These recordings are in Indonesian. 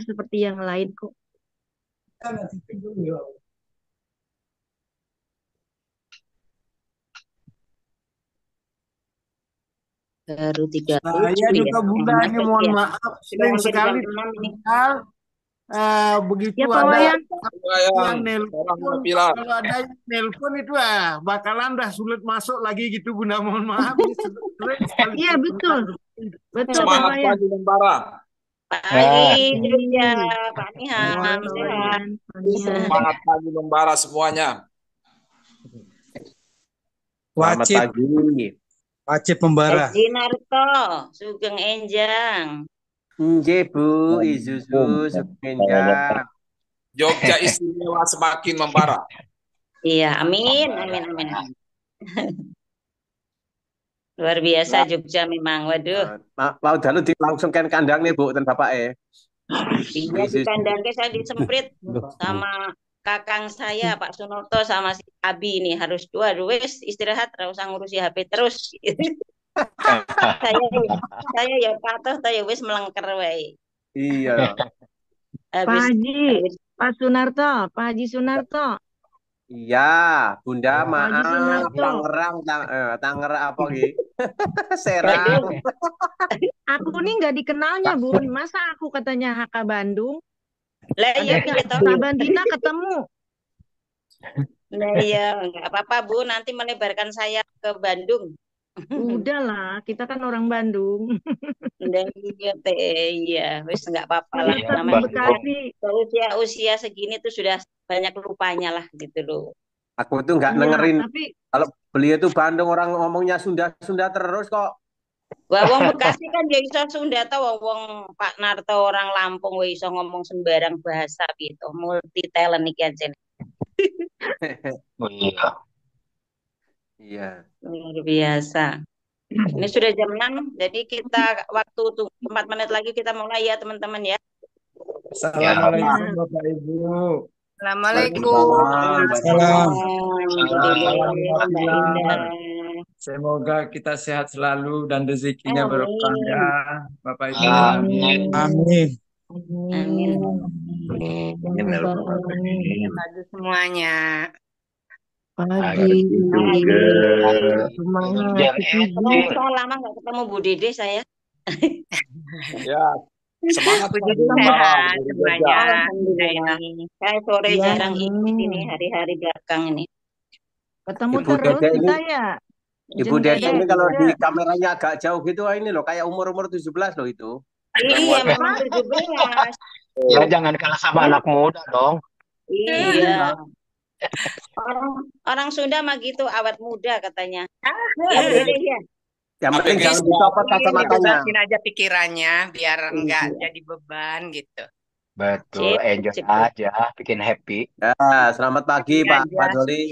seperti yang lain kok. Baru 37 Saya ya. juga Bunda ini Masuk mohon ya. maaf Sudah sering hampir sekali jam 6 ini. tinggal. Begitu Ya Pak ada Wayan, yang Sayang, orang nelpon, bilang. kalau ada yang nelpon itu bakalan dah sulit masuk lagi gitu Bunda, mohon maaf ini sering sekali iya telepon betul, kami. betul Pak Semangat Wayan. pagi Membara. Pagi, Ah, Jogja, Pagi, Pak pagi Niham, Pak sehat. Wayan, Pak Nihan. Semangat pagi Membara semuanya. selamat Wajib, pagi. wajib membara. Haji Narto, Sugeng Enjang. Nggih, Bu, Izuzu, Sukenjang. Jogja istimewa semakin membara. Iya, amin, amin, amin, amin. Luar biasa Jogja memang, waduh. Mau dalu dilangsungkan kandang nih, Bu, dan Bapak Bu Iya di Izuzu. kandang saya disemprit sama kakang saya Pak Sunoto sama si Abi ini harus dua wes istirahat terus usah ngurusi HP terus. saya saya ya patuh saya wes melengker wae. Iya. Pak Habis Haji, habis Pak Sunarto, Pak Haji Sunarto, Iya, Bunda, Pak Haji maaf, Sunarto. Tangerang apa gitu? waduh, Serang. Aku nih nggak dikenalnya Bun, masa aku katanya HK Bandung? lah iya Ada piye toh? Kak Bandina ketemu. Lah iya nggak apa-apa Bu, nanti melebarkan saya ke Bandung. Udahlah, kita kan orang Bandung. Dan iya teh iya wes nggak apa-apa lah Tetap di namanya kita Bekasi. usia usia segini tuh sudah banyak lupanya lah gitu loh. Aku tuh nggak Iya, dengerin tapi kalau beliau tuh Bandung orang ngomongnya Sunda terus kok. Wah, wong Bekasi kan ya iso Sunda ta wong Pak Narto orang Lampung wis iso ngomong sembarang bahasa gitu. Multi talent iki aja. Oh iya. Iya. Luar biasa. Ini sudah jam 6, jadi kita waktu tuh 4 menit lagi kita mulai ya teman-teman ya. Ya. Assalamualaikum Bapak Ibu. Assalamualaikum. Salam. Alhamdulillah, Mbak Indah. Semoga kita sehat selalu dan rezekinya berkah ya, Amin. Bapak Ibu. Amin. Amin. Amin. Amin. Pagi semuanya. Pagi, juga. semangat. Yang Ketemu saya lama nggak ketemu Bu Dede saya. Ya, semangat Bu pagi Dede Membara. sehat dari semuanya. Jogja. Alhamdulillah. Saya sore Ya, jarang ikut amin. ini hari-hari belakang ini. Ketemu Ibu terus Dede ini, kita ya. Ibu Jeng Dede Dede. ini kalau di Iya. kameranya agak jauh gitu, ini loh kayak umur-umur 17 loh itu. Iya, memang 17. Ya jangan kalah sama anak muda dong. Iya. Orang orang Sunda mah gitu awet muda katanya. Ya, Bu Dede ya. Yang penting Tapi jangan bisa. dicopot Iya, kacamatanya. bebasin aja pikirannya biar enggak Iya. jadi beban gitu. Betul, Sip, enjoy sip. aja, bikin happy. Ya, selamat pagi Happy Pak aja. Doli.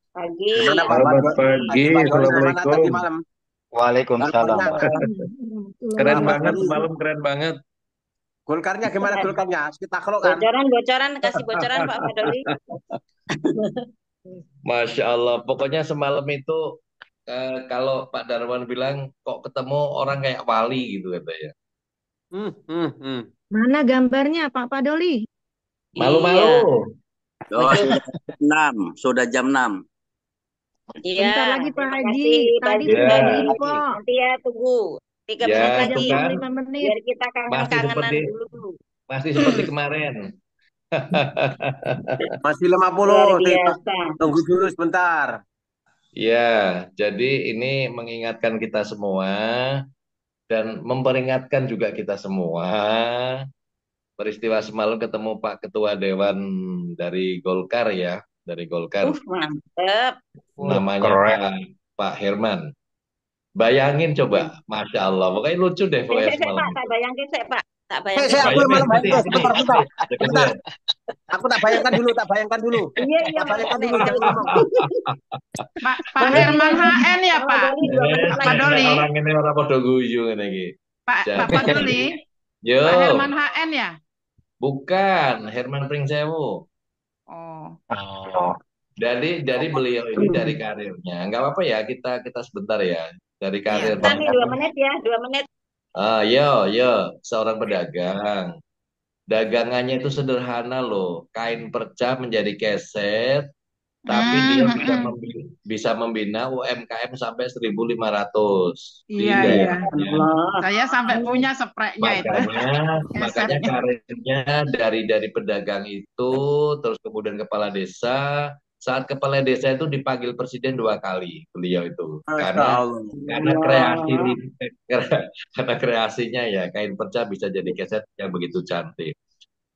Pagi. Gimana Pak Selamat Doli? pagi, Pak Doli gimana tadi Assalamualaikum. malam? Waalaikumsalam, Golkarnya, Pak. Keren Pak banget, Doli, semalam keren banget. Golkarnya gimana Golkarnya? Kita kalau kan. Bocoran kasih bocoran Pak Fadoli. Masya Allah, pokoknya semalam itu kalau Pak Darwan bilang kok ketemu orang kayak wali gitu katanya. Hmm, hmm, hmm. Mana gambarnya Pak Padoli? Malu-malu. Oh, sudah jam 6. Iya. Bentar lagi Pak Terima Haji. kasih, Tadi Pak sudah Ya. di info. Nanti ya tunggu 3 Ya, menit Sampai lagi. itu jam kan 5 menit. Biar kita masih kangen-kangenan seperti dulu. masih seperti kemarin. Masih Luar 50, biasa. tunggu dulu sebentar. Ya, jadi ini mengingatkan kita semua dan memperingatkan juga kita semua. Peristiwa semalam ketemu Pak Ketua Dewan dari Golkar ya, dari Golkar. Mantep. Namanya Keren. Pak Herman. Bayangin coba, Masya Allah. Pokoknya lucu deh pokoknya semalam. Pak, tak bayangin saya Pak. Tak Saya bayangin. aku yang malam Bayangin, sebentar, sebentar. Sebentar. Aku tak bayangkan dulu. Iya, iya. Tak bayangkan Nek, dulu, jangan ngomong. Pak Herman HN ya Pak Pak? Fadoli 2 menit Pak lagi. Doli. Orang ini orang podo guyu ngene iki. Pak Padoli, Yo, Pak Herman HN ya? bukan Herman Pringsewu. Oh, Oh, Dari beliau ini dari karirnya. Enggak apa-apa ya, kita sebentar ya. Dari karir Kita nih 2 menit ya, 2 menit. yo, seorang pedagang. dagangannya itu sederhana loh. Kain perca menjadi keset, tapi dia bisa membina UMKM sampai 1.500 di Iya, iya. daerahnya. Saya sampai punya spreknya itu. Makanya karirnya dari pedagang itu, terus kemudian kepala desa. Saat kepala desa itu dipanggil presiden 2 kali beliau itu, karena karena kreasinya ya kain perca bisa jadi keset yang begitu cantik.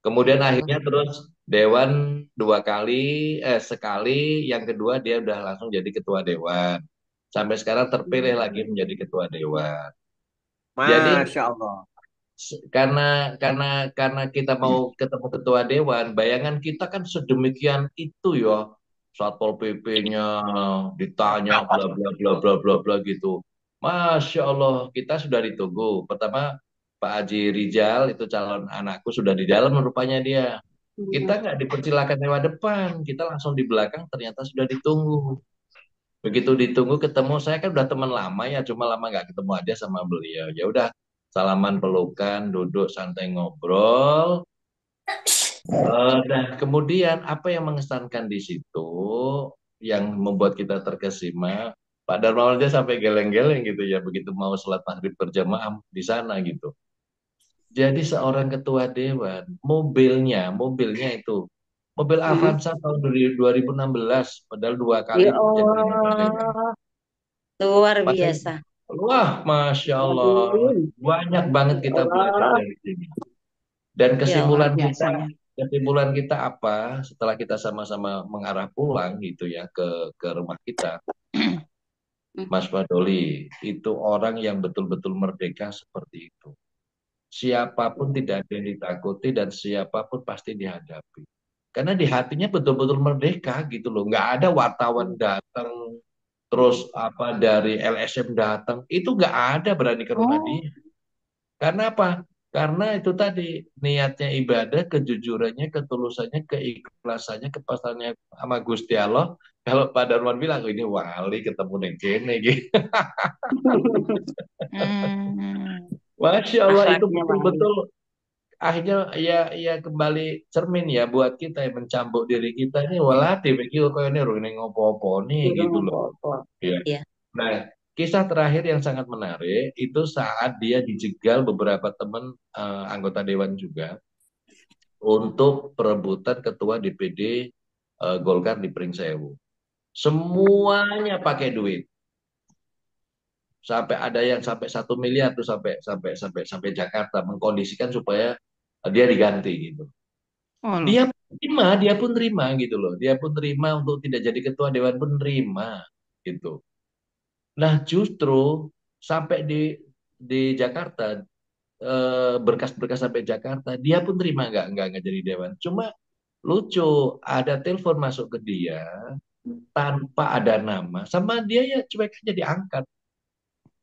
Kemudian akhirnya terus dewan 2 kali, sekali, yang kedua dia udah langsung jadi ketua dewan. Sampai sekarang terpilih lagi menjadi ketua dewan. Jadi Masya Allah. karena kita mau ketemu ketua dewan, bayangan kita kan sedemikian itu ya. Satpol PP-nya ditanya bla bla bla bla bla bla gitu. Masya Allah, kita sudah ditunggu. Pertama Pak Haji Rizal itu calon anakku sudah di dalam rupanya dia. Kita nggak dipersilakan lewat depan, kita langsung di belakang ternyata sudah ditunggu. Begitu ditunggu ketemu, saya kan udah teman lama ya, cuma lama nggak ketemu aja sama beliau. Ya udah salaman pelukan, duduk santai ngobrol. Dan kemudian apa yang mengesankan di situ, yang membuat kita terkesima, Pak Darmawan dia sampai geleng-geleng gitu ya, begitu mau sholat maghrib berjamaah di sana gitu. Jadi seorang ketua dewan, mobilnya itu mobil Avanza tahun 2016, padahal 2 kali Ya jadi ketua dewan. Allah, luar Pas saya- biasa. Wah, Masya Allah, banyak banget kita belajar dari sini. Dan kesimpulan kita apa? Setelah kita sama-sama mengarah pulang gitu ya ke rumah kita, Mas Badoli itu orang yang betul-betul merdeka seperti itu. Siapapun tidak ada yang ditakuti dan siapapun pasti dihadapi. Karena di hatinya betul-betul merdeka gitu loh. Nggak ada wartawan datang, terus apa dari LSM datang, itu nggak ada berani ke rumah dia. Karena apa? Karena itu tadi niatnya ibadah, kejujurannya, ketulusannya, keikhlasannya, kepastiannya sama Gusti Allah. Kalau Pak Darman bilang ini wali ketemu dengan kene gitu. Masya Allah itu betul-betul akhirnya ya kembali cermin ya buat kita yang mencambuk diri kita ini waladi begitu kok ini rene ngopo-opo nih gitu loh. Ya. Nah, kisah terakhir yang sangat menarik itu saat dia dijegal beberapa teman anggota dewan juga untuk perebutan ketua DPD Golkar di Pringsewu. Semuanya pakai duit. Sampai ada yang sampai 1 miliar tuh sampai Jakarta mengkondisikan supaya dia diganti gitu. Dia pun terima gitu loh. Dia pun terima untuk tidak jadi ketua dewan pun terima gitu. Nah, justru sampai di Jakarta berkas-berkas sampai Jakarta, dia pun terima nggak jadi dewan. Cuma lucu, ada telepon masuk ke dia tanpa ada nama, sama dia ya cuek aja diangkat.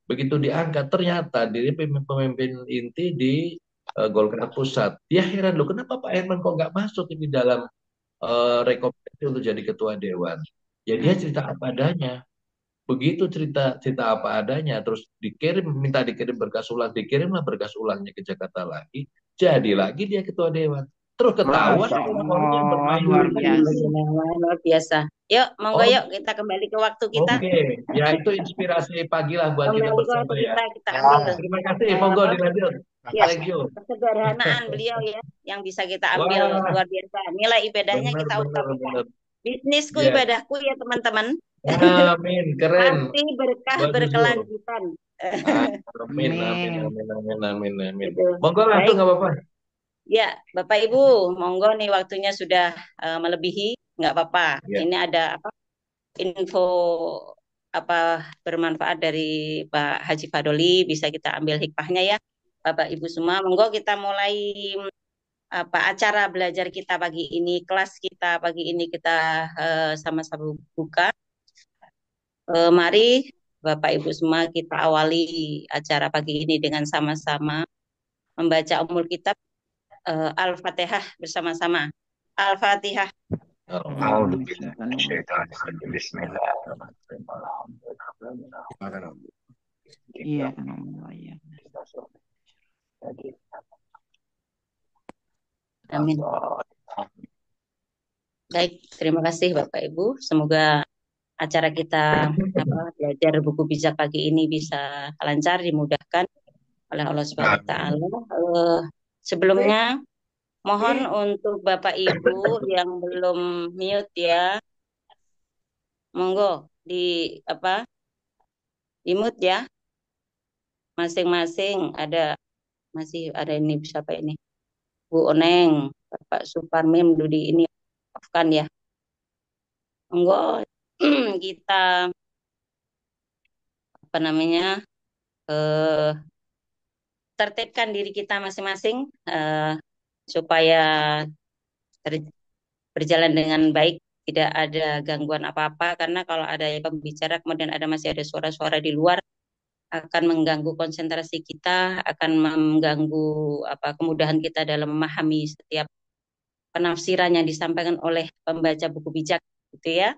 Begitu diangkat, ternyata dia pemimpin inti di Golkar Pusat. Dia heran loh, kenapa Pak Herman kok nggak masuk ini dalam rekomendasi untuk jadi ketua dewan? Ya dia cerita apa adanya. Begitu cerita apa adanya, terus minta dikirim berkas ulang, dikirimlah berkas ulangnya ke Jakarta lagi, jadi lagi dia ketua dewan. Terus ketahuan orang-orang yang bermain luar biasa. Yuk, monggo yuk kita kembali ke waktu kita. Oke, ya itu inspirasi pagi lah buat kita bersama ya. Kita ambil. Terima kasih, monggo dilanjut. Thank you. Kesederhanaan beliau ya, yang bisa kita ambil luar biasa. Nilai ibadahnya kita utamakan. Bisnisku ibadahku ya teman-teman. Amin, keren. Pasti berkah berkelanjutan. Amin. Monggo langsung nggak apa-apa. Ya, Bapak Ibu, monggo nih waktunya sudah melebihi, nggak apa-apa. Ya. Ini ada info bermanfaat dari Pak Haji Fadoli, bisa kita ambil hikmahnya ya, Bapak Ibu semua. Monggo kita mulai acara belajar kita pagi ini, kelas kita pagi ini kita sama-sama buka. Mari Bapak Ibu semua kita awali acara pagi ini dengan sama-sama membaca Ummul Kitab. Al-Fatihah bersama-sama. Al-Fatihah. Iya. Amin. Baik, terima kasih Bapak Ibu. Semoga acara kita belajar buku bijak pagi ini bisa lancar, dimudahkan oleh Allah Subhanahu wa taala. Sebelumnya mohon untuk Bapak Ibu yang belum mute ya, monggo di mute ya. Masing-masing masih ada ini, siapa ini? Bu Oneng, Bapak Suparmim, Dudi ini maafkan ya. Monggo kita tertibkan diri kita masing-masing supaya berjalan dengan baik, tidak ada gangguan apa-apa, karena kalau ada pembicara kemudian masih ada suara-suara di luar akan mengganggu konsentrasi kita, akan mengganggu kemudahan kita dalam memahami setiap penafsiran yang disampaikan oleh pembaca buku bijak, gitu ya.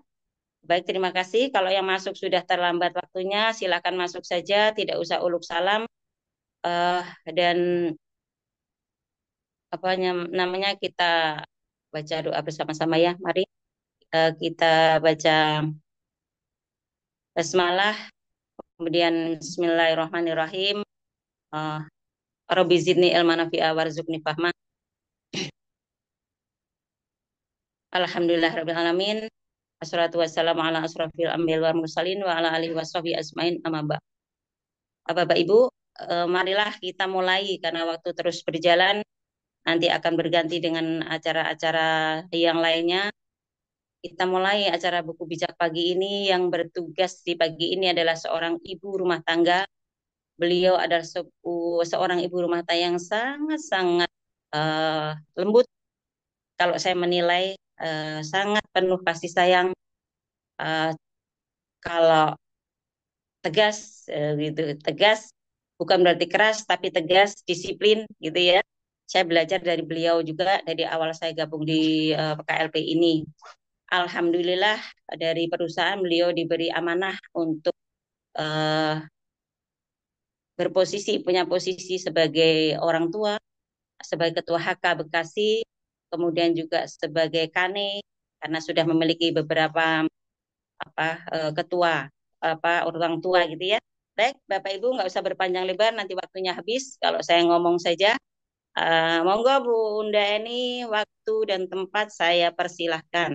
Baik, terima kasih. Kalau yang masuk sudah terlambat waktunya, silakan masuk saja, tidak usah uluk salam. Dan kita baca doa bersama-sama ya. Mari kita baca basmalah, kemudian bismillahirrahmanirrahim. Rabbi zidni ilman nafi'a warzuqni fahma. Alhamdulillah rabbil alamin. Wassalatu wassalamu ala asrofil anbiya'i wal mursalin wa ala alihi washabihi asmain, amma ba'd. Bapak Ibu, marilah kita mulai karena waktu terus berjalan, nanti akan berganti dengan acara-acara yang lainnya. Kita mulai acara buku bijak pagi ini. Yang bertugas di pagi ini adalah seorang ibu rumah tangga. Beliau adalah seorang ibu rumah tangga yang sangat-sangat lembut. Kalau saya menilai sangat penuh kasih sayang. Kalau tegas gitu, tegas bukan berarti keras, tapi tegas, disiplin gitu ya. Saya belajar dari beliau juga dari awal saya gabung di PKLP ini. Alhamdulillah dari perusahaan beliau diberi amanah untuk punya posisi sebagai orang tua, sebagai ketua HK Bekasi, kemudian juga sebagai KANE, karena sudah memiliki beberapa ketua orang tua gitu ya. Baik, Bapak Ibu nggak usah berpanjang lebar, nanti waktunya habis kalau saya ngomong saja. Monggo Bu Unda Eni, waktu dan tempat saya persilahkan.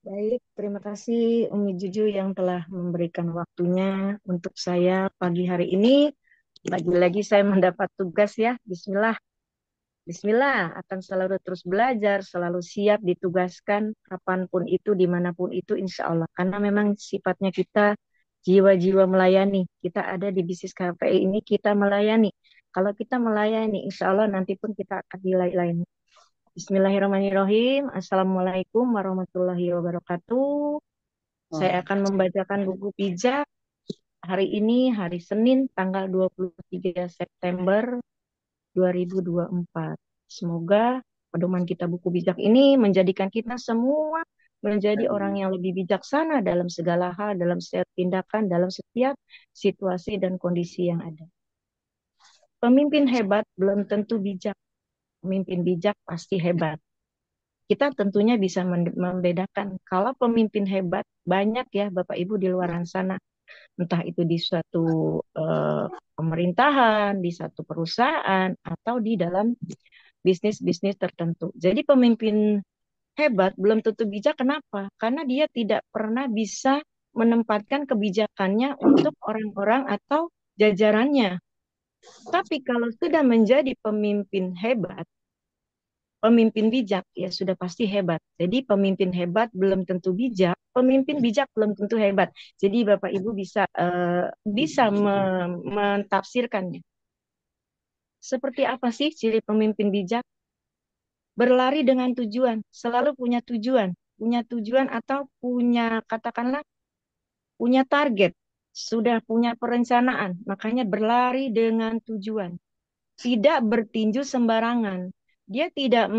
Baik, terima kasih Umi Juju yang telah memberikan waktunya untuk saya pagi hari ini. Lagi-lagi saya mendapat tugas ya. Bismillah. Bismillah, akan selalu terus belajar, selalu siap ditugaskan kapanpun itu, dimanapun itu, insya Allah. Karena memang sifatnya kita jiwa-jiwa melayani. Kita ada di bisnis KPI ini, kita melayani. Kalau kita melayani, insya Allah nanti pun kita akan dilayani. Bismillahirrahmanirrahim. Assalamualaikum warahmatullahi wabarakatuh. Saya akan membacakan buku bijak hari ini, hari Senin, tanggal 23 September 2024. Semoga pedoman kita buku bijak ini menjadikan kita semua menjadi orang yang lebih bijaksana dalam segala hal, dalam setiap tindakan, dalam setiap situasi dan kondisi yang ada. Pemimpin hebat belum tentu bijak. Pemimpin bijak pasti hebat. Kita tentunya bisa membedakan. Kalau pemimpin hebat, banyak ya Bapak Ibu di luar sana. Entah itu di suatu pemerintahan, di satu perusahaan, atau di dalam bisnis-bisnis tertentu. Jadi pemimpin hebat belum tentu bijak. Kenapa? Karena dia tidak pernah bisa menempatkan kebijakannya untuk orang-orang atau jajarannya. Tapi kalau sudah menjadi pemimpin hebat, pemimpin bijak, ya sudah pasti hebat. Jadi pemimpin hebat belum tentu bijak, pemimpin bijak belum tentu hebat. Jadi Bapak Ibu bisa mentafsirkannya. Seperti apa sih ciri pemimpin bijak? Berlari dengan tujuan, selalu punya tujuan atau katakanlah punya target, sudah punya perencanaan, makanya berlari dengan tujuan. Tidak bertinju sembarangan. Dia tidak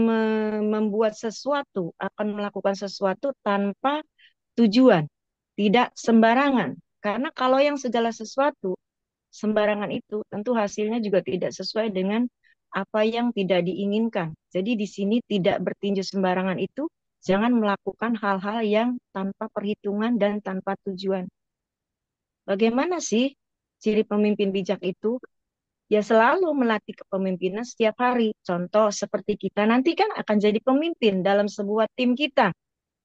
membuat sesuatu, akan melakukan sesuatu tanpa tujuan. Tidak sembarangan. Karena kalau yang segala sesuatu sembarangan itu tentu hasilnya juga tidak sesuai dengan apa yang tidak diinginkan. Jadi di sini tidak bertinju sembarangan itu, jangan melakukan hal-hal yang tanpa perhitungan dan tanpa tujuan. Bagaimana sih ciri pemimpin bijak itu? Ya selalu melatih kepemimpinan setiap hari. Contoh seperti kita nanti kan akan jadi pemimpin dalam sebuah tim kita.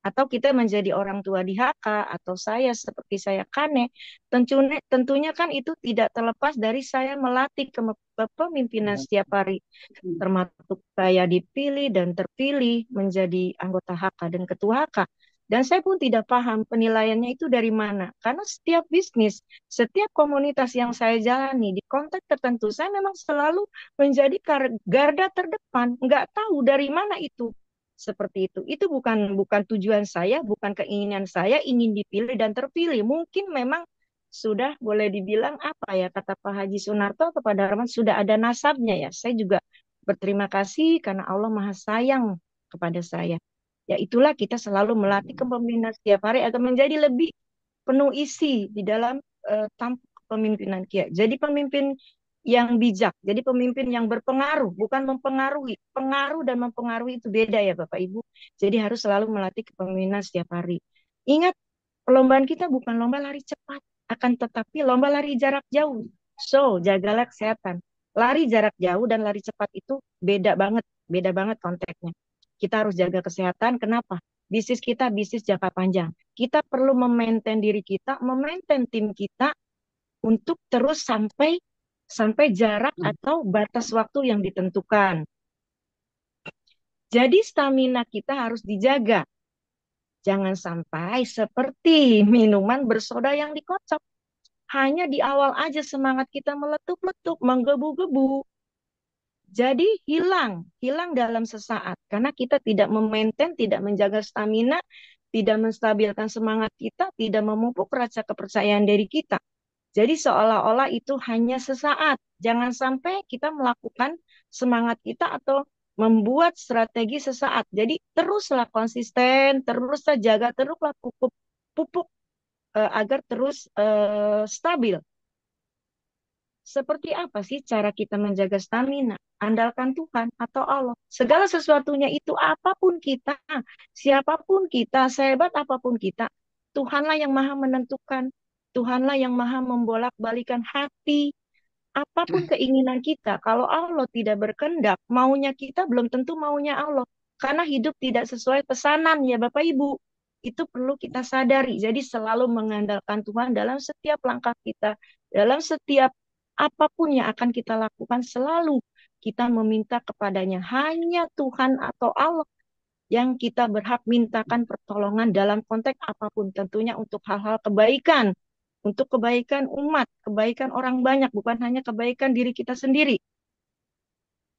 Atau kita menjadi orang tua di HK, atau saya seperti saya Kane. Tentunya kan itu tidak terlepas dari saya melatih kepemimpinan setiap hari. Termasuk saya dipilih dan terpilih menjadi anggota HK dan ketua HK. Dan saya pun tidak paham penilaiannya itu dari mana. Karena setiap bisnis, setiap komunitas yang saya jalani di konteks tertentu, saya memang selalu menjadi garda terdepan. Nggak tahu dari mana itu. Seperti itu. Itu bukan tujuan saya, bukan keinginan saya ingin dipilih dan terpilih. Mungkin memang sudah boleh dibilang apa ya, kata Pak Haji Sunarto kepada Rahman, sudah ada nasabnya ya. Saya juga berterima kasih karena Allah Maha Sayang kepada saya. Ya itulah kita selalu melatih kepemimpinan setiap hari agar menjadi lebih penuh isi di dalam tampuk kepemimpinan kita. Jadi pemimpin yang bijak, jadi pemimpin yang berpengaruh, bukan mempengaruhi. Pengaruh dan mempengaruhi itu beda ya Bapak Ibu. Jadi harus selalu melatih kepemimpinan setiap hari. Ingat, perlombaan kita bukan lomba lari cepat, akan tetapi lomba lari jarak jauh. So, jagalah kesehatan. Lari jarak jauh dan lari cepat itu beda banget konteksnya. Kita harus jaga kesehatan. Kenapa? Bisnis kita bisnis jangka panjang. Kita perlu memaintain diri kita, memaintain tim kita untuk terus sampai jarak atau batas waktu yang ditentukan. Jadi stamina kita harus dijaga. Jangan sampai seperti minuman bersoda yang dikocok. Hanya di awal aja semangat kita meletup-letup, menggebu-gebu. Jadi hilang dalam sesaat. Karena kita tidak memaintain, tidak menjaga stamina, tidak menstabilkan semangat kita, tidak memupuk rasa kepercayaan diri kita. Jadi seolah-olah itu hanya sesaat. Jangan sampai kita melakukan semangat kita atau membuat strategi sesaat. Jadi teruslah konsisten, teruslah jaga, teruslah pupuk agar terus stabil. Seperti apa sih cara kita menjaga stamina? Andalkan Tuhan atau Allah. Segala sesuatunya itu apapun kita, siapapun kita, sehebat apapun kita, Tuhanlah yang maha menentukan. Tuhanlah yang maha membolak-balikan hati. Apapun keinginan kita, kalau Allah tidak berkehendak, maunya kita belum tentu maunya Allah. Karena hidup tidak sesuai pesanan ya Bapak Ibu. Itu perlu kita sadari. Jadi selalu mengandalkan Tuhan dalam setiap langkah kita, dalam setiap apapun yang akan kita lakukan, selalu kita meminta kepadanya. Hanya Tuhan atau Allah yang kita berhak mintakan pertolongan dalam konteks apapun. Tentunya untuk hal-hal kebaikan, untuk kebaikan umat, kebaikan orang banyak, bukan hanya kebaikan diri kita sendiri.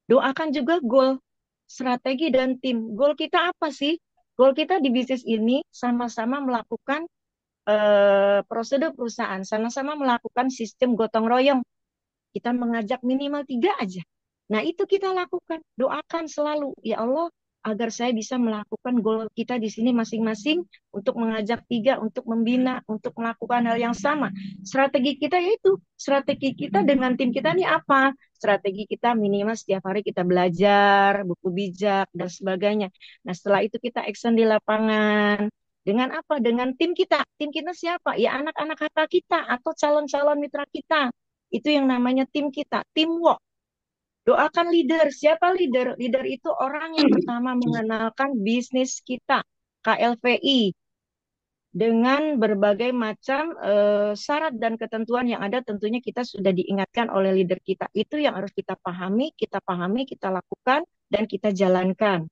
Doakan juga goal, strategi, dan tim. Goal kita apa sih? Goal kita di bisnis ini sama-sama melakukan prosedur perusahaan, sama-sama melakukan sistem gotong royong. Kita mengajak minimal 3 aja. Nah itu kita lakukan. Doakan selalu, ya Allah, agar saya bisa melakukan goal kita di sini masing-masing untuk mengajak 3, untuk membina, untuk melakukan hal yang sama. Strategi kita yaitu, strategi kita dengan tim kita ini apa? Strategi kita minimal setiap hari kita belajar, buku bijak, dan sebagainya. Nah setelah itu kita action di lapangan. Dengan apa? Dengan tim kita. Tim kita siapa? Ya anak-anak kakak kita atau calon-calon mitra kita. Itu yang namanya tim kita, teamwork. Doakan leader. Siapa leader? Leader itu orang yang pertama mengenalkan bisnis kita, KLVI, dengan berbagai macam syarat dan ketentuan yang ada. Tentunya kita sudah diingatkan oleh leader kita. Itu yang harus kita pahami, kita lakukan, dan kita jalankan.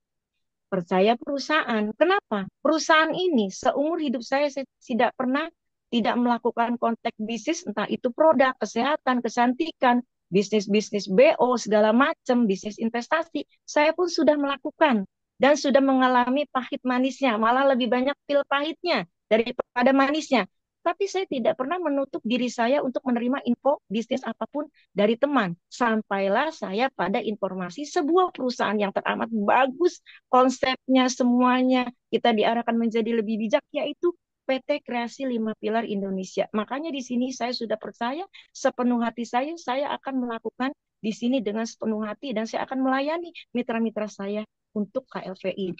Percaya perusahaan. Kenapa? Perusahaan ini seumur hidup saya tidak pernah tidak melakukan konteks bisnis, entah itu produk, kesehatan, kecantikan, bisnis-bisnis BO, segala macam, bisnis investasi. Saya pun sudah melakukan dan sudah mengalami pahit manisnya, malah lebih banyak pil pahitnya daripada manisnya. Tapi saya tidak pernah menutup diri saya untuk menerima info bisnis apapun dari teman. Sampailah saya pada informasi sebuah perusahaan yang teramat bagus, konsepnya semuanya kita diarahkan menjadi lebih bijak, yaitu PT Kreasi 5 Pilar Indonesia. Makanya di sini saya sudah percaya sepenuh hati saya akan melakukan di sini dengan sepenuh hati dan saya akan melayani mitra-mitra saya untuk KLVI.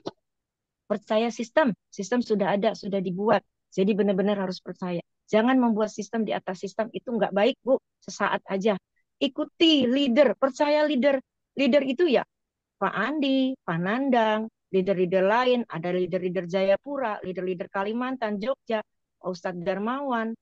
Percaya sistem sudah ada, sudah dibuat. Jadi benar-benar harus percaya. Jangan membuat sistem di atas sistem, itu nggak baik, Bu. Sesaat aja. Ikuti leader, percaya leader. Leader itu ya Pak Andi, Pak Nandang, leader-leader lain, ada leader-leader Jayapura, leader-leader Kalimantan, Jogja, Pak Ustadz Darmawan,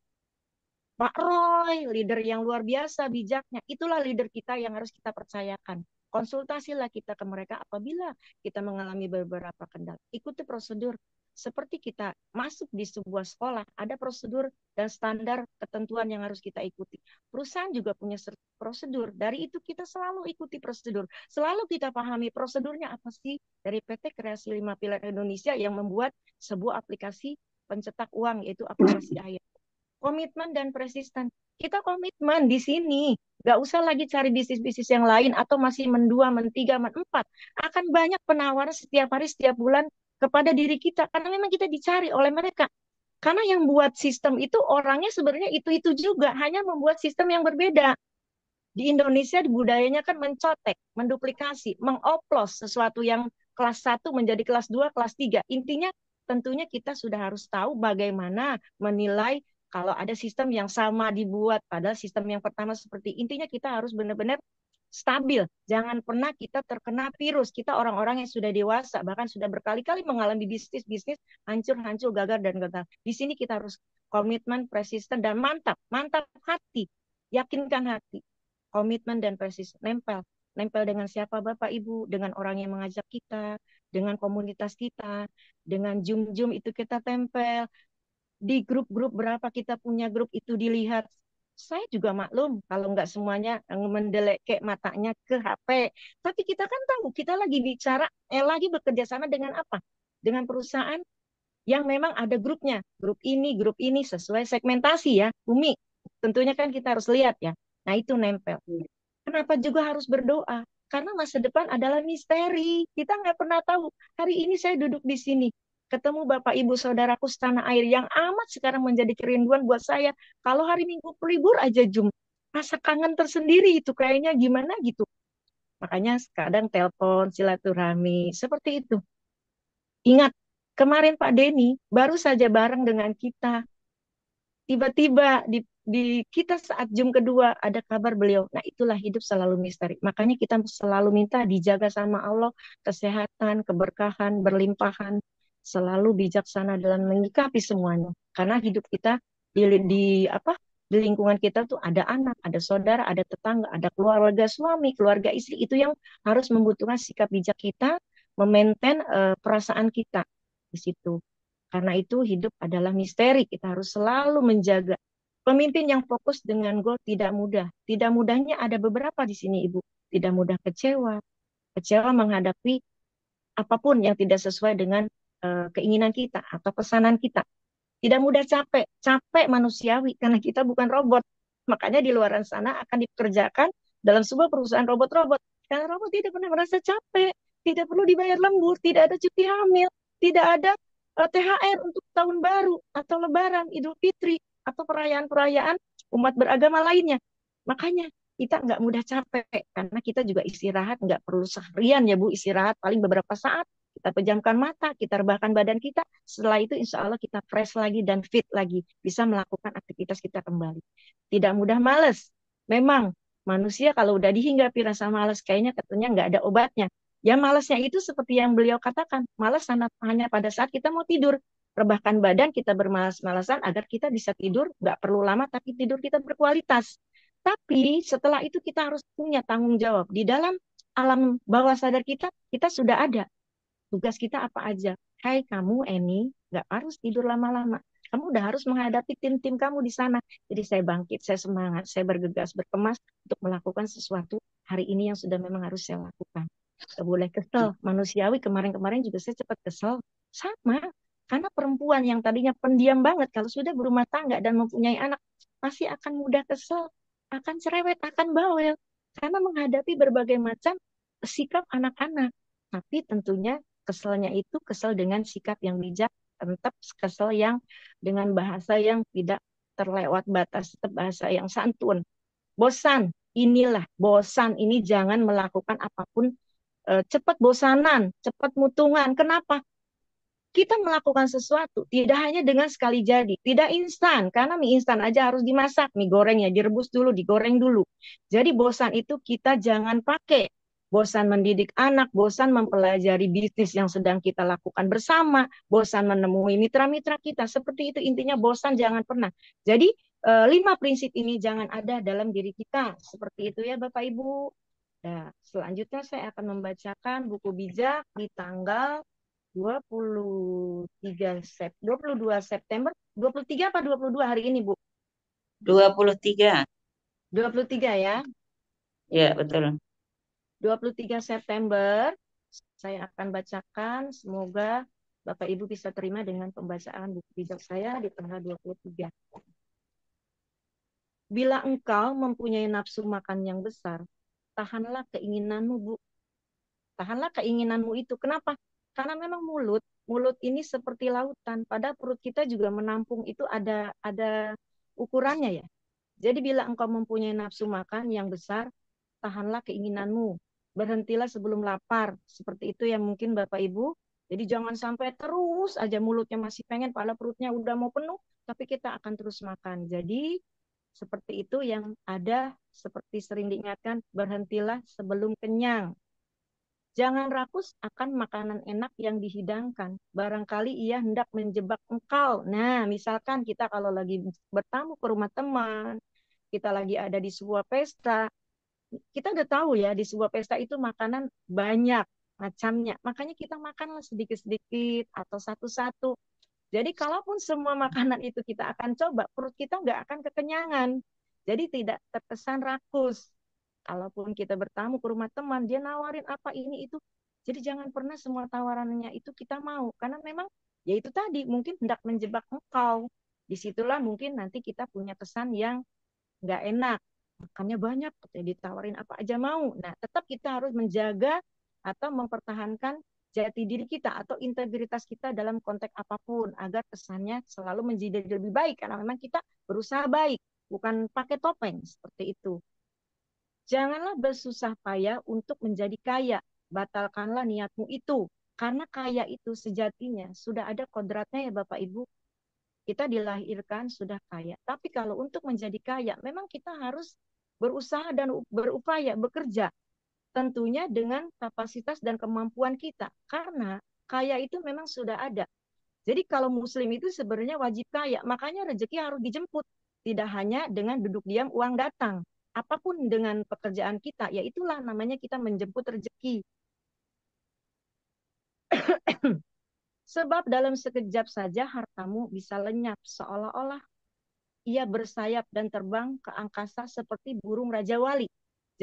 Pak Roy, leader yang luar biasa bijaknya. Itulah leader kita yang harus kita percayakan. Konsultasilah kita ke mereka apabila kita mengalami beberapa kendala. Ikuti prosedur. Seperti kita masuk di sebuah sekolah, ada prosedur dan standar ketentuan yang harus kita ikuti. Perusahaan juga punya prosedur. Dari itu kita selalu ikuti prosedur. Selalu kita pahami prosedurnya apa sih dari PT Kreasi 5 Pilar Indonesia yang membuat sebuah aplikasi pencetak uang, yaitu aplikasi AYA. Komitmen dan persisten. Kita komitmen di sini. Nggak usah lagi cari bisnis-bisnis yang lain atau masih mendua, mentiga, menempat. Akan banyak penawaran setiap hari, setiap bulan kepada diri kita. Karena memang kita dicari oleh mereka. Karena yang buat sistem itu orangnya sebenarnya itu-itu juga. Hanya membuat sistem yang berbeda. Di Indonesia budayanya kan mencotek, menduplikasi, mengoplos sesuatu yang kelas 1 menjadi kelas 2, kelas 3. Intinya tentunya kita sudah harus tahu bagaimana menilai kalau ada sistem yang sama dibuat, padahal sistem yang pertama seperti, intinya kita harus benar-benar stabil. Jangan pernah kita terkena virus. Kita orang-orang yang sudah dewasa, bahkan sudah berkali-kali mengalami bisnis-bisnis hancur-hancur, gagal dan gagal. Di sini kita harus komitmen, persisten, dan mantap. Mantap hati. Yakinkan hati. Komitmen dan persisten. Nempel. Nempel dengan siapa Bapak Ibu? Dengan orang yang mengajak kita, dengan komunitas kita, dengan Zoom-Zoom itu kita tempel. Di grup-grup berapa kita punya grup itu dilihat. Saya juga maklum kalau nggak semuanya mendelek matanya ke HP. Tapi kita kan tahu kita lagi bicara, lagi bekerja sama dengan apa? Dengan perusahaan yang memang ada grupnya. Grup ini sesuai segmentasi ya. Bumi, tentunya kan kita harus lihat ya. Nah itu nempel. Kenapa juga harus berdoa? Karena masa depan adalah misteri. Kita nggak pernah tahu. Hari ini saya duduk di sini ketemu Bapak Ibu Saudaraku setanah air yang amat sekarang menjadi kerinduan buat saya. Kalau hari Minggu libur aja rasa kangen tersendiri itu kayaknya gimana gitu. Makanya kadang telepon, silaturahmi, seperti itu. Ingat, kemarin Pak Denny baru saja bareng dengan kita. Tiba-tiba di kita saat Zoom kedua ada kabar beliau. Nah itulah hidup selalu misteri. Makanya kita selalu minta dijaga sama Allah, kesehatan, keberkahan, berlimpahan, selalu bijaksana dalam menyikapi semuanya. Karena hidup kita di lingkungan kita tuh ada anak, ada saudara, ada tetangga, ada keluarga suami, keluarga istri. Itu yang harus membutuhkan sikap bijak kita, memaintain perasaan kita di situ. Karena itu hidup adalah misteri. Kita harus selalu menjaga. Pemimpin yang fokus dengan goal tidak mudah. Tidak mudahnya ada beberapa di sini, Ibu. Tidak mudah kecewa. Kecewa menghadapi apapun yang tidak sesuai dengan keinginan kita atau pesanan kita. Tidak mudah capek. Capek manusiawi karena kita bukan robot. Makanya di luar sana akan dikerjakan dalam sebuah perusahaan robot-robot. Karena robot tidak pernah merasa capek. Tidak perlu dibayar lembur. Tidak ada cuti hamil. Tidak ada THR untuk tahun baru atau Lebaran, Idul Fitri atau perayaan-perayaan umat beragama lainnya. Makanya kita nggak mudah capek karena kita juga istirahat nggak perlu seharian ya Bu, istirahat paling beberapa saat. Kita pejamkan mata, kita rebahkan badan kita. Setelah itu insya Allah kita fresh lagi dan fit lagi, bisa melakukan aktivitas kita kembali. Tidak mudah males. Memang manusia kalau udah dihinggapi rasa malas kayaknya katanya nggak ada obatnya. Ya malasnya itu seperti yang beliau katakan, malas hanya pada saat kita mau tidur. Rebahkan badan, kita bermalas-malasan agar kita bisa tidur, nggak perlu lama, tapi tidur kita berkualitas. Tapi setelah itu kita harus punya tanggung jawab. Di dalam alam bawah sadar kita sudah ada. Tugas kita apa aja. Hai kamu, Eni, nggak harus tidur lama-lama. Kamu udah harus menghadapi tim-tim kamu di sana. Jadi saya bangkit, saya semangat, saya bergegas, berkemas untuk melakukan sesuatu hari ini yang sudah memang harus saya lakukan. Gak boleh kesel. Manusiawi kemarin-kemarin juga saya cepat kesel. Sama. Karena perempuan yang tadinya pendiam banget, kalau sudah berumah tangga dan mempunyai anak, pasti akan mudah kesel, akan cerewet, akan bawel. Karena menghadapi berbagai macam sikap anak-anak. Tapi tentunya keselnya itu kesel dengan sikap yang bijak, tetap kesel yang dengan bahasa yang tidak terlewat batas, tetap bahasa yang santun. Bosan, inilah bosan ini jangan melakukan apapun cepat bosanan, cepat mutungan. Kenapa? Kita melakukan sesuatu tidak hanya dengan sekali jadi, tidak instan, karena mie instan aja harus dimasak, mie goreng ya direbus dulu, digoreng dulu. Jadi bosan itu kita jangan pakai. Bosan mendidik anak, bosan mempelajari bisnis yang sedang kita lakukan bersama, bosan menemui mitra-mitra kita. Seperti itu intinya bosan jangan pernah. Jadi 5 prinsip ini jangan ada dalam diri kita. Seperti itu ya Bapak Ibu. Nah, selanjutnya saya akan membacakan buku bijak di tanggal 22 September, 23 apa 22 hari ini, Bu? 23. 23 ya. Ya, betul. 23 September saya akan bacakan, semoga Bapak Ibu bisa terima dengan pembacaan buku bijak saya di tanggal 23. Bila engkau mempunyai nafsu makan yang besar, tahanlah keinginanmu, Bu. Tahanlah keinginanmu itu. Kenapa? Karena memang mulut ini seperti lautan. Pada perut kita juga menampung itu ada ukurannya ya. Jadi bila engkau mempunyai nafsu makan yang besar, tahanlah keinginanmu. Berhentilah sebelum lapar. Seperti itu yang mungkin Bapak Ibu. Jadi jangan sampai terus aja mulutnya masih pengen, padahal perutnya udah mau penuh, tapi kita akan terus makan. Jadi seperti itu yang ada, seperti sering diingatkan, berhentilah sebelum kenyang. Jangan rakus akan makanan enak yang dihidangkan. Barangkali ia hendak menjebak engkau. Nah, misalkan kita kalau lagi bertamu ke rumah teman, kita lagi ada di sebuah pesta, kita udah tahu ya di sebuah pesta itu makanan banyak macamnya. Makanya kita makanlah sedikit-sedikit atau satu-satu. Jadi kalaupun semua makanan itu kita akan coba, perut kita nggak akan kekenyangan. Jadi tidak terkesan rakus. Kalaupun kita bertamu ke rumah teman, dia nawarin apa ini itu. Jadi jangan pernah semua tawarannya itu kita mau. Karena memang ya itu tadi mungkin hendak menjebak engkau. Disitulah mungkin nanti kita punya kesan yang nggak enak. Makannya banyak, ditawarin apa aja mau. Nah, tetap kita harus menjaga atau mempertahankan jati diri kita atau integritas kita dalam konteks apapun agar kesannya selalu menjadi lebih baik karena memang kita berusaha baik, bukan pakai topeng seperti itu. Janganlah bersusah payah untuk menjadi kaya. Batalkanlah niatmu itu. Karena kaya itu sejatinya sudah ada kodratnya ya Bapak Ibu. Kita dilahirkan sudah kaya. Tapi kalau untuk menjadi kaya, memang kita harus berusaha dan berupaya, bekerja. Tentunya dengan kapasitas dan kemampuan kita. Karena kaya itu memang sudah ada. Jadi kalau muslim itu sebenarnya wajib kaya. Makanya rezeki harus dijemput. Tidak hanya dengan duduk diam uang datang. Apapun dengan pekerjaan kita, ya itulah namanya kita menjemput rezeki. Sebab dalam sekejap saja hartamu bisa lenyap, seolah-olah ia bersayap dan terbang ke angkasa seperti burung Raja Wali.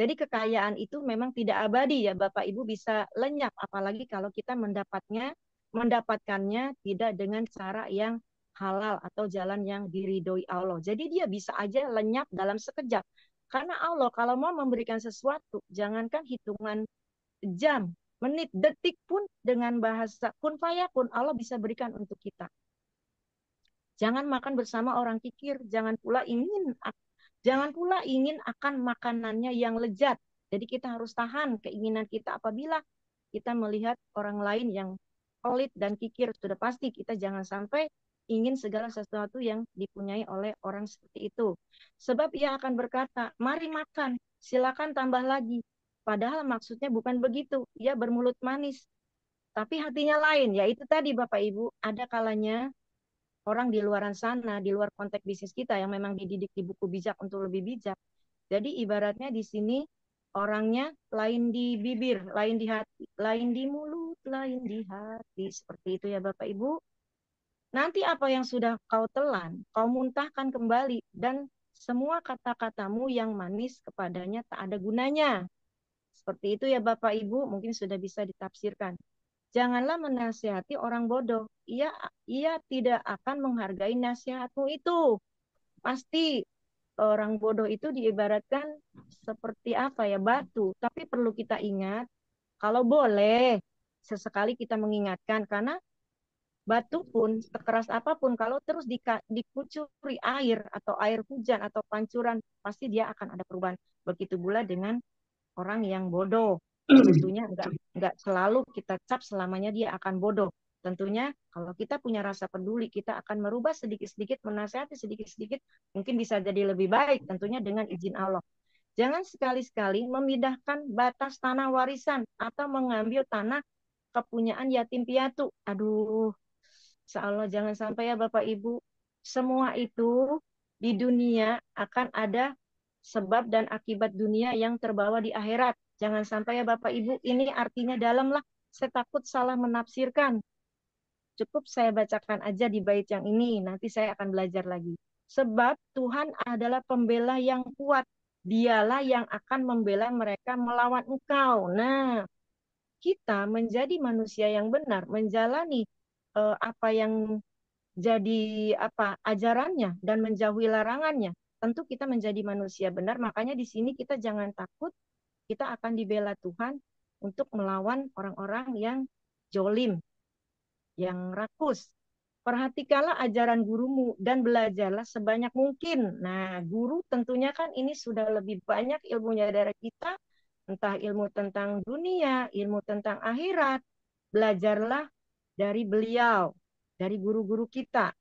Jadi kekayaan itu memang tidak abadi ya Bapak Ibu, bisa lenyap, apalagi kalau kita mendapatkannya tidak dengan cara yang halal atau jalan yang diridhoi Allah. Jadi dia bisa aja lenyap dalam sekejap. Karena Allah kalau mau memberikan sesuatu, jangankan hitungan jam, menit, detik pun dengan bahasa kun fayakun Allah bisa berikan untuk kita. Jangan makan bersama orang kikir, jangan pula ingin akan makanannya yang lezat. Jadi kita harus tahan keinginan kita apabila kita melihat orang lain yang pelit dan kikir. Sudah pasti kita jangan sampai ingin segala sesuatu yang dipunyai oleh orang seperti itu. Sebab ia akan berkata, mari makan, silakan tambah lagi. Padahal maksudnya bukan begitu. Ia bermulut manis. Tapi hatinya lain. Ya itu tadi Bapak Ibu, ada kalanya orang di luaran sana, di luar konteks bisnis kita yang memang dididik di buku bijak untuk lebih bijak. Jadi ibaratnya di sini orangnya lain di bibir, lain di hati, lain di mulut, lain di hati. Seperti itu ya Bapak Ibu. Nanti apa yang sudah kau telan, kau muntahkan kembali, dan semua kata-katamu yang manis kepadanya tak ada gunanya. Seperti itu ya Bapak Ibu, mungkin sudah bisa ditafsirkan. Janganlah menasihati orang bodoh. Ia tidak akan menghargai nasihatmu itu. Pasti orang bodoh itu diibaratkan seperti apa ya, batu. Tapi perlu kita ingat, kalau boleh sesekali kita mengingatkan, karena Batu pun sekeras apapun kalau terus dikucuri air atau air hujan atau pancuran, pasti dia akan ada perubahan. Begitu pula dengan orang yang bodoh. Tentunya enggak selalu kita cap selamanya dia akan bodoh. Tentunya kalau kita punya rasa peduli, kita akan merubah sedikit-sedikit, menasihati sedikit-sedikit, mungkin bisa jadi lebih baik tentunya dengan izin Allah. Jangan sekali-sekali memindahkan batas tanah warisan atau mengambil tanah kepunyaan yatim piatu. Aduh, insya Allah jangan sampai ya Bapak Ibu. Semua itu di dunia akan ada sebab dan akibat dunia yang terbawa di akhirat. Jangan sampai ya Bapak Ibu, ini artinya dalam lah. Saya takut salah menafsirkan. Cukup saya bacakan aja di bait yang ini, nanti saya akan belajar lagi. Sebab Tuhan adalah pembela yang kuat. Dialah yang akan membela mereka melawan engkau. Nah, kita menjadi manusia yang benar, menjalani apa yang jadi ajarannya dan menjauhi larangannya. Tentu kita menjadi manusia benar, makanya di sini kita jangan takut, kita akan dibela Tuhan untuk melawan orang-orang yang jolim, yang rakus. Perhatikanlah ajaran gurumu dan belajarlah sebanyak mungkin. Nah, guru tentunya kan ini sudah lebih banyak ilmunya dari kita, entah ilmu tentang dunia, ilmu tentang akhirat. Belajarlah dari beliau, dari guru-guru kita.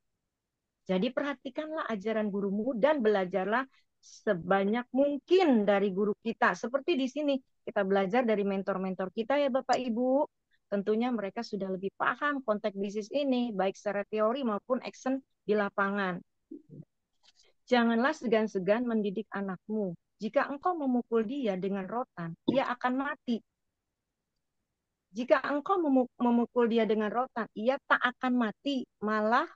Jadi perhatikanlah ajaran gurumu dan belajarlah sebanyak mungkin dari guru kita. Seperti di sini kita belajar dari mentor-mentor kita ya Bapak Ibu. Tentunya mereka sudah lebih paham konteks bisnis ini, baik secara teori maupun action di lapangan. Janganlah segan-segan mendidik anakmu. Jika engkau memukul dia dengan rotan, ia akan mati. Jika engkau memukul dia dengan rotan, ia tak akan mati, malah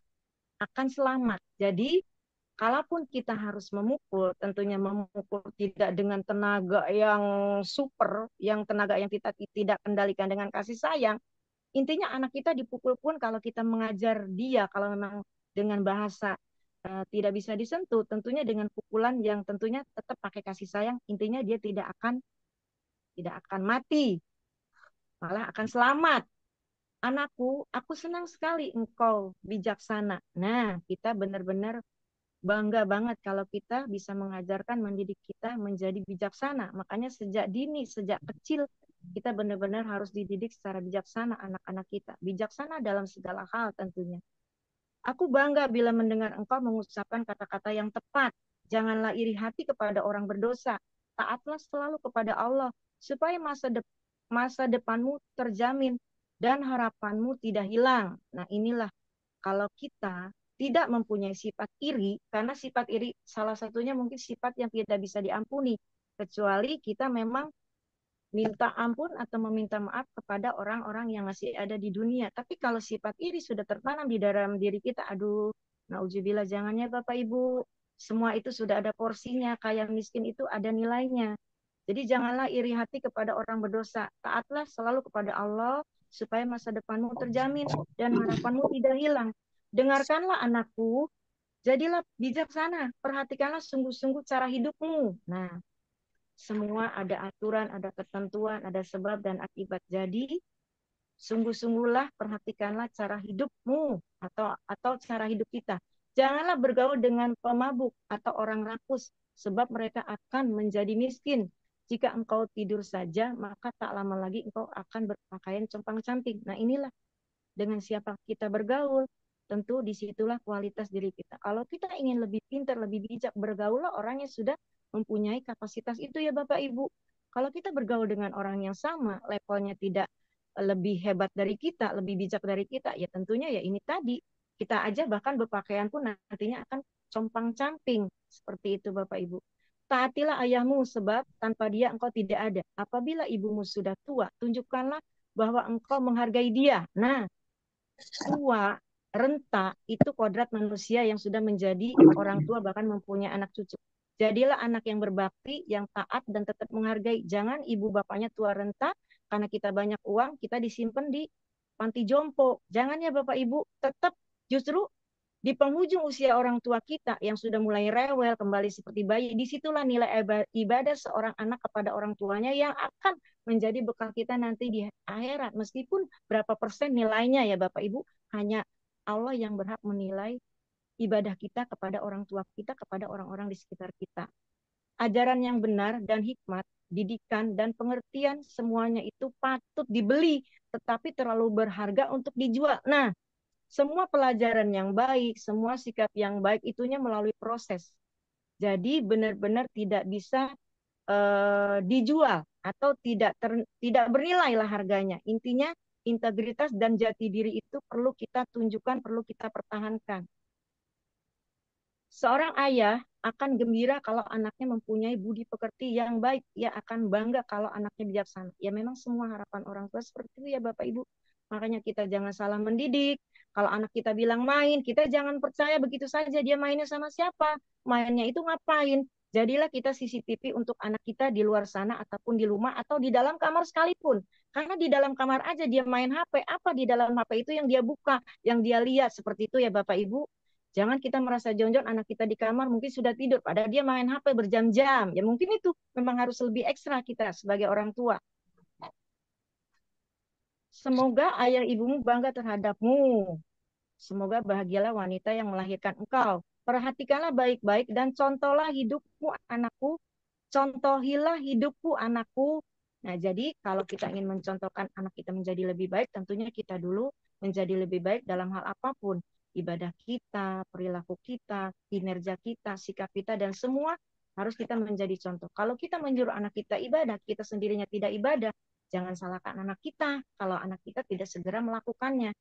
akan selamat. Jadi, kalaupun kita harus memukul, tentunya memukul tidak dengan tenaga yang super, yang tenaga yang kita tidak kendalikan dengan kasih sayang. Intinya anak kita dipukul pun kalau kita mengajar dia, kalau memang dengan bahasa tidak bisa disentuh, tentunya dengan pukulan yang tentunya tetap pakai kasih sayang, intinya dia tidak akan mati, malah akan selamat. Anakku, aku senang sekali engkau bijaksana. Nah, kita benar-benar bangga banget kalau kita bisa mengajarkan, mendidik kita menjadi bijaksana. Makanya sejak dini, sejak kecil, kita benar-benar harus dididik secara bijaksana anak-anak kita. Bijaksana dalam segala hal tentunya. Aku bangga bila mendengar engkau mengucapkan kata-kata yang tepat. Janganlah iri hati kepada orang berdosa. Taatlah selalu kepada Allah, supaya masa depanmu terjamin dan harapanmu tidak hilang. Nah inilah kalau kita tidak mempunyai sifat iri, karena sifat iri salah satunya mungkin sifat yang tidak bisa diampuni, kecuali kita memang minta ampun atau meminta maaf kepada orang-orang yang masih ada di dunia. Tapi kalau sifat iri sudah tertanam di dalam diri kita, aduh, nauzubillah, jangannya Bapak Ibu, semua itu sudah ada porsinya, kaya miskin itu ada nilainya. Jadi janganlah iri hati kepada orang berdosa, taatlah selalu kepada Allah, supaya masa depanmu terjamin dan harapanmu tidak hilang. Dengarkanlah anakku, jadilah bijaksana, perhatikanlah sungguh-sungguh cara hidupmu. Nah, semua ada aturan, ada ketentuan, ada sebab dan akibat. Jadi, sungguh-sungguhlah perhatikanlah cara hidupmu atau cara hidup kita. Janganlah bergaul dengan pemabuk atau orang rakus, sebab mereka akan menjadi miskin. Jika engkau tidur saja, maka tak lama lagi engkau akan berpakaian compang-camping. Nah inilah dengan siapa kita bergaul, tentu disitulah kualitas diri kita. Kalau kita ingin lebih pintar, lebih bijak, bergaullah orang yang sudah mempunyai kapasitas itu ya Bapak Ibu. Kalau kita bergaul dengan orang yang sama, levelnya tidak lebih hebat dari kita, lebih bijak dari kita, ya tentunya ya ini tadi, kita aja bahkan berpakaian pun nantinya akan compang-camping. Seperti itu Bapak Ibu. Taatilah ayahmu sebab tanpa dia engkau tidak ada. Apabila ibumu sudah tua, tunjukkanlah bahwa engkau menghargai dia. Nah, tua, renta, itu kodrat manusia yang sudah menjadi orang tua bahkan mempunyai anak cucu. Jadilah anak yang berbakti, yang taat dan tetap menghargai. Jangan ibu bapaknya tua renta, karena kita banyak uang, kita disimpan di panti jompo. Jangan ya Bapak Ibu, tetap justru di penghujung usia orang tua kita yang sudah mulai rewel, kembali seperti bayi, disitulah nilai ibadah seorang anak kepada orang tuanya yang akan menjadi bekal kita nanti di akhirat. Meskipun berapa persen nilainya ya Bapak Ibu, hanya Allah yang berhak menilai ibadah kita kepada orang tua kita, kepada orang-orang di sekitar kita. Ajaran yang benar dan hikmat, didikan dan pengertian semuanya itu patut dibeli, tetapi terlalu berharga untuk dijual. Nah, semua pelajaran yang baik, semua sikap yang baik itunya melalui proses. Jadi benar-benar tidak bisa dijual atau tidak bernilai lah harganya. Intinya integritas dan jati diri itu perlu kita tunjukkan, perlu kita pertahankan. Seorang ayah akan gembira kalau anaknya mempunyai budi pekerti yang baik. Ia akan bangga kalau anaknya bijaksana. Ya memang semua harapan orang tua seperti itu ya Bapak Ibu. Makanya kita jangan salah mendidik. Kalau anak kita bilang main, kita jangan percaya begitu saja dia mainnya sama siapa. Mainnya itu ngapain. Jadilah kita CCTV untuk anak kita di luar sana ataupun di rumah atau di dalam kamar sekalipun. Karena di dalam kamar aja dia main HP. Apa di dalam HP itu yang dia buka, yang dia lihat. Seperti itu ya Bapak Ibu. Jangan kita merasa jonjon anak kita di kamar mungkin sudah tidur, padahal dia main HP berjam-jam. Ya mungkin itu memang harus lebih ekstra kita sebagai orang tua. Semoga ayah ibumu bangga terhadapmu. Semoga bahagialah wanita yang melahirkan engkau. Perhatikanlah baik-baik dan contohlah hidupmu anakku. Contohilah hidupku anakku. Nah, jadi kalau kita ingin mencontohkan anak kita menjadi lebih baik, tentunya kita dulu menjadi lebih baik dalam hal apapun. Ibadah kita, perilaku kita, kinerja kita, sikap kita, dan semua harus kita menjadi contoh. Kalau kita menyuruh anak kita ibadah, kita sendirinya tidak ibadah, jangan salahkan anak kita kalau anak kita tidak segera melakukannya.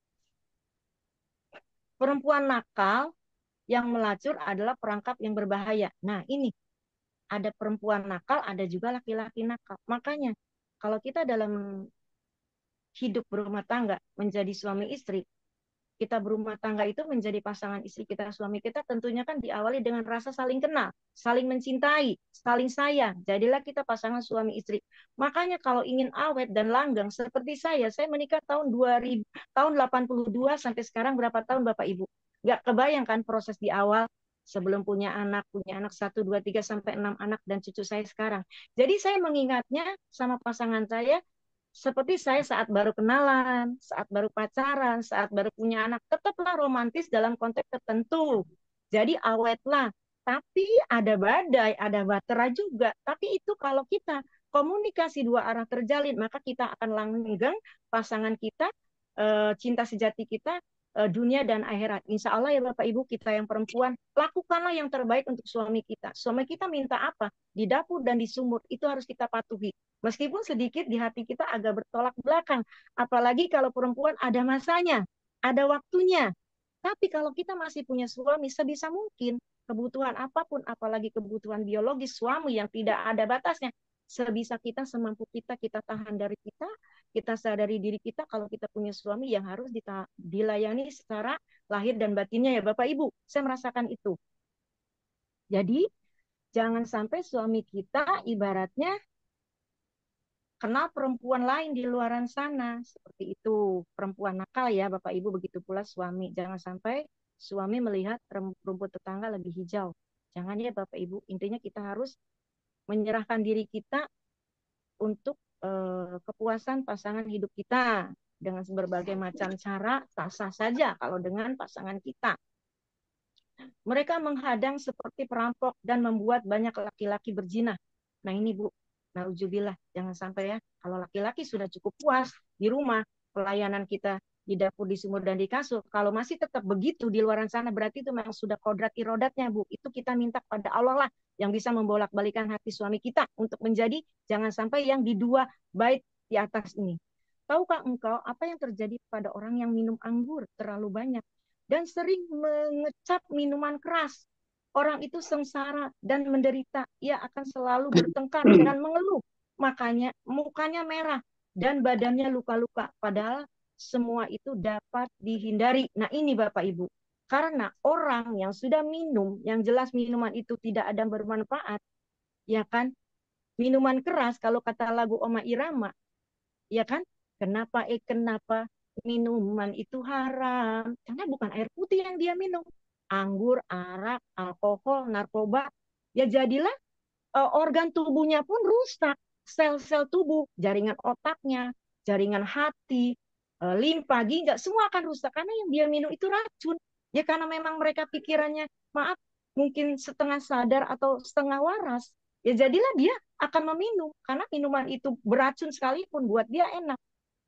Perempuan nakal yang melacur adalah perangkap yang berbahaya. Nah, ini ada perempuan nakal, ada juga laki-laki nakal. Makanya kalau kita dalam hidup berumah tangga menjadi suami istri, kita berumah tangga itu menjadi pasangan istri kita, suami kita, tentunya kan diawali dengan rasa saling kenal, saling mencintai, saling sayang. Jadilah kita pasangan suami istri. Makanya kalau ingin awet dan langgeng seperti saya menikah tahun 2000, tahun 82 sampai sekarang berapa tahun Bapak Ibu? Nggak kebayangkan proses di awal sebelum punya anak 1, 2, 3, sampai 6 anak dan cucu saya sekarang. Jadi saya mengingatnya sama pasangan saya, seperti saya saat baru kenalan, saat baru pacaran, saat baru punya anak, tetaplah romantis dalam konteks tertentu. Jadi awetlah. Tapi ada badai, ada batera juga. Tapi itu kalau kita komunikasi dua arah terjalin, maka kita akan langgeng pasangan kita, cinta sejati kita, dunia dan akhirat. Insya Allah ya Bapak Ibu, kita yang perempuan, lakukanlah yang terbaik untuk suami kita. Suami kita minta apa? Di dapur dan di sumur, itu harus kita patuhi. Meskipun sedikit di hati kita agak bertolak belakang. Apalagi kalau perempuan ada masanya, ada waktunya. Tapi kalau kita masih punya suami, sebisa mungkin kebutuhan apapun, apalagi kebutuhan biologis suami yang tidak ada batasnya, sebisa kita, semampu kita, kita tahan dari kita sadari diri kita kalau kita punya suami yang harus dilayani secara lahir dan batinnya ya Bapak Ibu. Saya merasakan itu. Jadi jangan sampai suami kita ibaratnya kenal perempuan lain di luaran sana. Seperti itu. Perempuan nakal ya Bapak Ibu, begitu pula suami. Jangan sampai suami melihat rumput tetangga lebih hijau. Jangan ya Bapak Ibu. Intinya kita harus menyerahkan diri kita untuk kepuasan pasangan hidup kita. Dengan berbagai macam cara, sah-sah saja kalau dengan pasangan kita. Mereka menghadang seperti perampok dan membuat banyak laki-laki berzina. Nah ini Bu, nauzubillah, jangan sampai ya. Kalau laki-laki sudah cukup puas di rumah, pelayanan kita di dapur, di sumur, dan di kasur, kalau masih tetap begitu di luaran sana, berarti itu memang sudah kodrat irodatnya Bu. Itu kita minta pada Allah lah yang bisa membolak-balikan hati suami kita untuk menjadi jangan sampai yang di dua bait di atas ini. Tahukah engkau apa yang terjadi pada orang yang minum anggur terlalu banyak dan sering mengecap minuman keras? Orang itu sengsara dan menderita. Ia akan selalu bertengkar dan mengeluh. Makanya mukanya merah dan badannya luka-luka. Padahal semua itu dapat dihindari. Nah ini Bapak Ibu. Karena orang yang sudah minum, yang jelas minuman itu tidak ada bermanfaat, ya kan? Minuman keras, kalau kata lagu Oma Irama, ya kan? Kenapa minuman itu haram? Karena bukan air putih yang dia minum. Anggur, arak, alkohol, narkoba. Ya jadilah organ tubuhnya pun rusak. Sel-sel tubuh, jaringan otaknya, jaringan hati, limpa, ginjal, semua akan rusak karena yang dia minum itu racun. Ya karena memang mereka pikirannya, maaf, mungkin setengah sadar atau setengah waras, ya jadilah dia akan meminum karena minuman itu beracun sekalipun buat dia enak.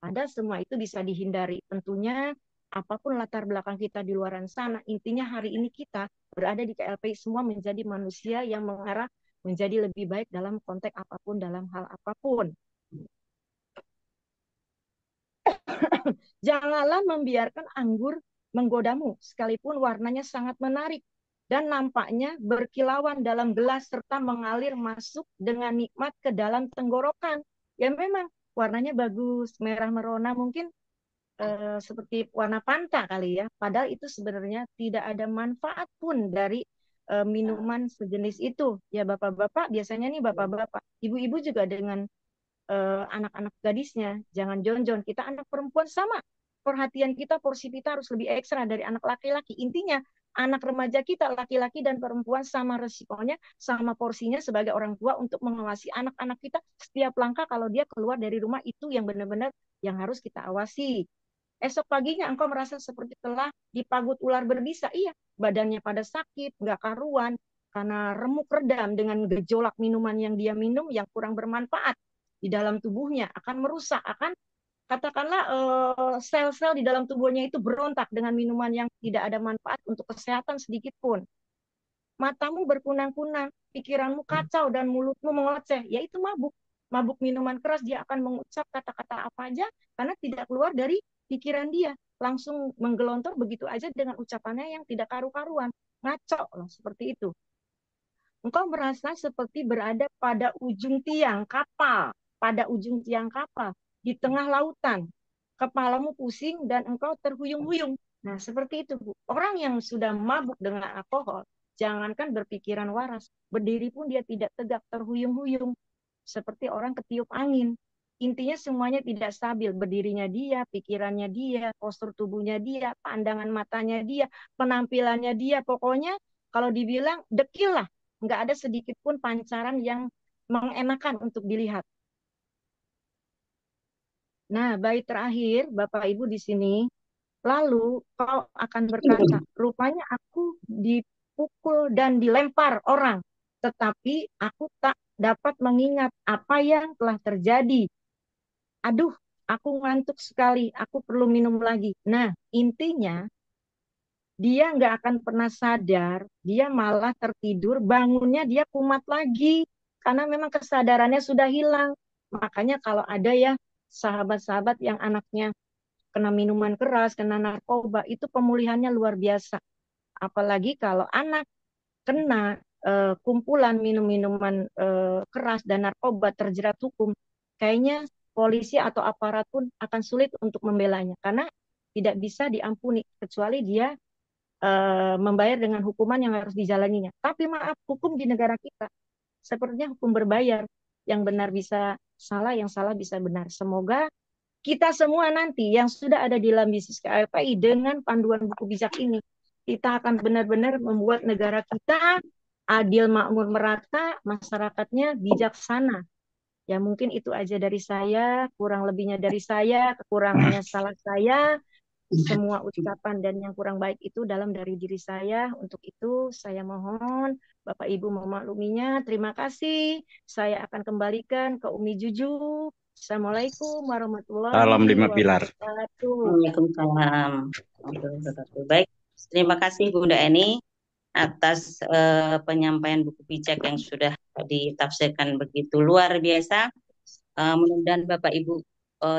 Padahal semua itu bisa dihindari. Tentunya apapun latar belakang kita di luar sana, intinya hari ini kita berada di KLPI semua menjadi manusia yang mengarah menjadi lebih baik dalam konteks apapun, dalam hal apapun. Janganlah membiarkan anggur menggodamu, sekalipun warnanya sangat menarik dan nampaknya berkilauan dalam gelas serta mengalir masuk dengan nikmat ke dalam tenggorokan. Ya memang warnanya bagus, merah merona, mungkin seperti warna Fanta kali ya. Padahal itu sebenarnya tidak ada manfaat pun dari minuman sejenis itu. Ya bapak-bapak, biasanya nih bapak-bapak, ibu-ibu juga dengan anak-anak gadisnya, jangan jonjon. Kita anak perempuan sama, perhatian kita, porsi kita harus lebih ekstra dari anak laki-laki. Intinya anak remaja kita, laki-laki dan perempuan sama resikonya, sama porsinya sebagai orang tua untuk mengawasi anak-anak kita setiap langkah kalau dia keluar dari rumah, itu yang benar-benar yang harus kita awasi. Esok paginya engkau merasa seperti telah dipagut ular berbisa. Iya, badannya pada sakit, nggak karuan, karena remuk redam dengan gejolak minuman yang dia minum yang kurang bermanfaat di dalam tubuhnya, akan merusak, akan katakanlah sel-sel di dalam tubuhnya itu berontak dengan minuman yang tidak ada manfaat untuk kesehatan sedikit pun. Matamu berkunang-kunang, pikiranmu kacau dan mulutmu mengoceh, yaitu mabuk. Mabuk minuman keras, dia akan mengucap kata-kata apa aja karena tidak keluar dari pikiran dia. Langsung menggelontor begitu aja dengan ucapannya yang tidak karu-karuan. Ngaco loh, seperti itu. Engkau merasa seperti berada pada ujung tiang kapal, pada ujung tiang kapal, di tengah lautan. Kepalamu pusing dan engkau terhuyung-huyung. Nah, seperti itu, Bu. Orang yang sudah mabuk dengan alkohol, jangankan berpikiran waras, berdiri pun dia tidak tegak, terhuyung-huyung. Seperti orang ketiup angin. Intinya semuanya tidak stabil. Berdirinya dia, pikirannya dia, postur tubuhnya dia, pandangan matanya dia, penampilannya dia. Pokoknya kalau dibilang dekil lah. Nggak ada sedikit pun pancaran yang mengenakan untuk dilihat. Nah, bait terakhir, Bapak Ibu di sini, lalu kau akan berkata, rupanya aku dipukul dan dilempar orang, tetapi aku tak dapat mengingat apa yang telah terjadi. Aduh, aku ngantuk sekali, aku perlu minum lagi. Nah, intinya dia nggak akan pernah sadar, dia malah tertidur, bangunnya dia kumat lagi, karena memang kesadarannya sudah hilang. Makanya kalau ada ya sahabat-sahabat yang anaknya kena minuman keras, kena narkoba, itu pemulihannya luar biasa. Apalagi kalau anak kena kumpulan minum-minuman keras dan narkoba terjerat hukum, kayaknya polisi atau aparat pun akan sulit untuk membelanya, karena tidak bisa diampuni, kecuali dia membayar dengan hukuman yang harus dijalaninya. Tapi maaf, hukum di negara kita sepertinya hukum berbayar. Yang benar bisa salah, yang salah bisa benar. Semoga kita semua nanti yang sudah ada di dalam bisnis KLPI dengan panduan buku bijak ini, kita akan benar-benar membuat negara kita adil, makmur, merata, masyarakatnya bijaksana. Ya mungkin itu aja dari saya, kurang lebihnya dari saya, kekurangannya salah saya. Semua ucapan dan yang kurang baik itu dalam dari diri saya. Untuk itu saya mohon Bapak Ibu memakluminya. Terima kasih. Saya akan kembalikan ke Umi Juju. Assalamualaikum Salam warahmatullahi 5 pilar. wabarakatuh. Waalaikumsalam. Baik, terima kasih Bunda Eni atas penyampaian buku bijak yang sudah ditafsirkan begitu luar biasa. Mudah-mudahan Bapak Ibu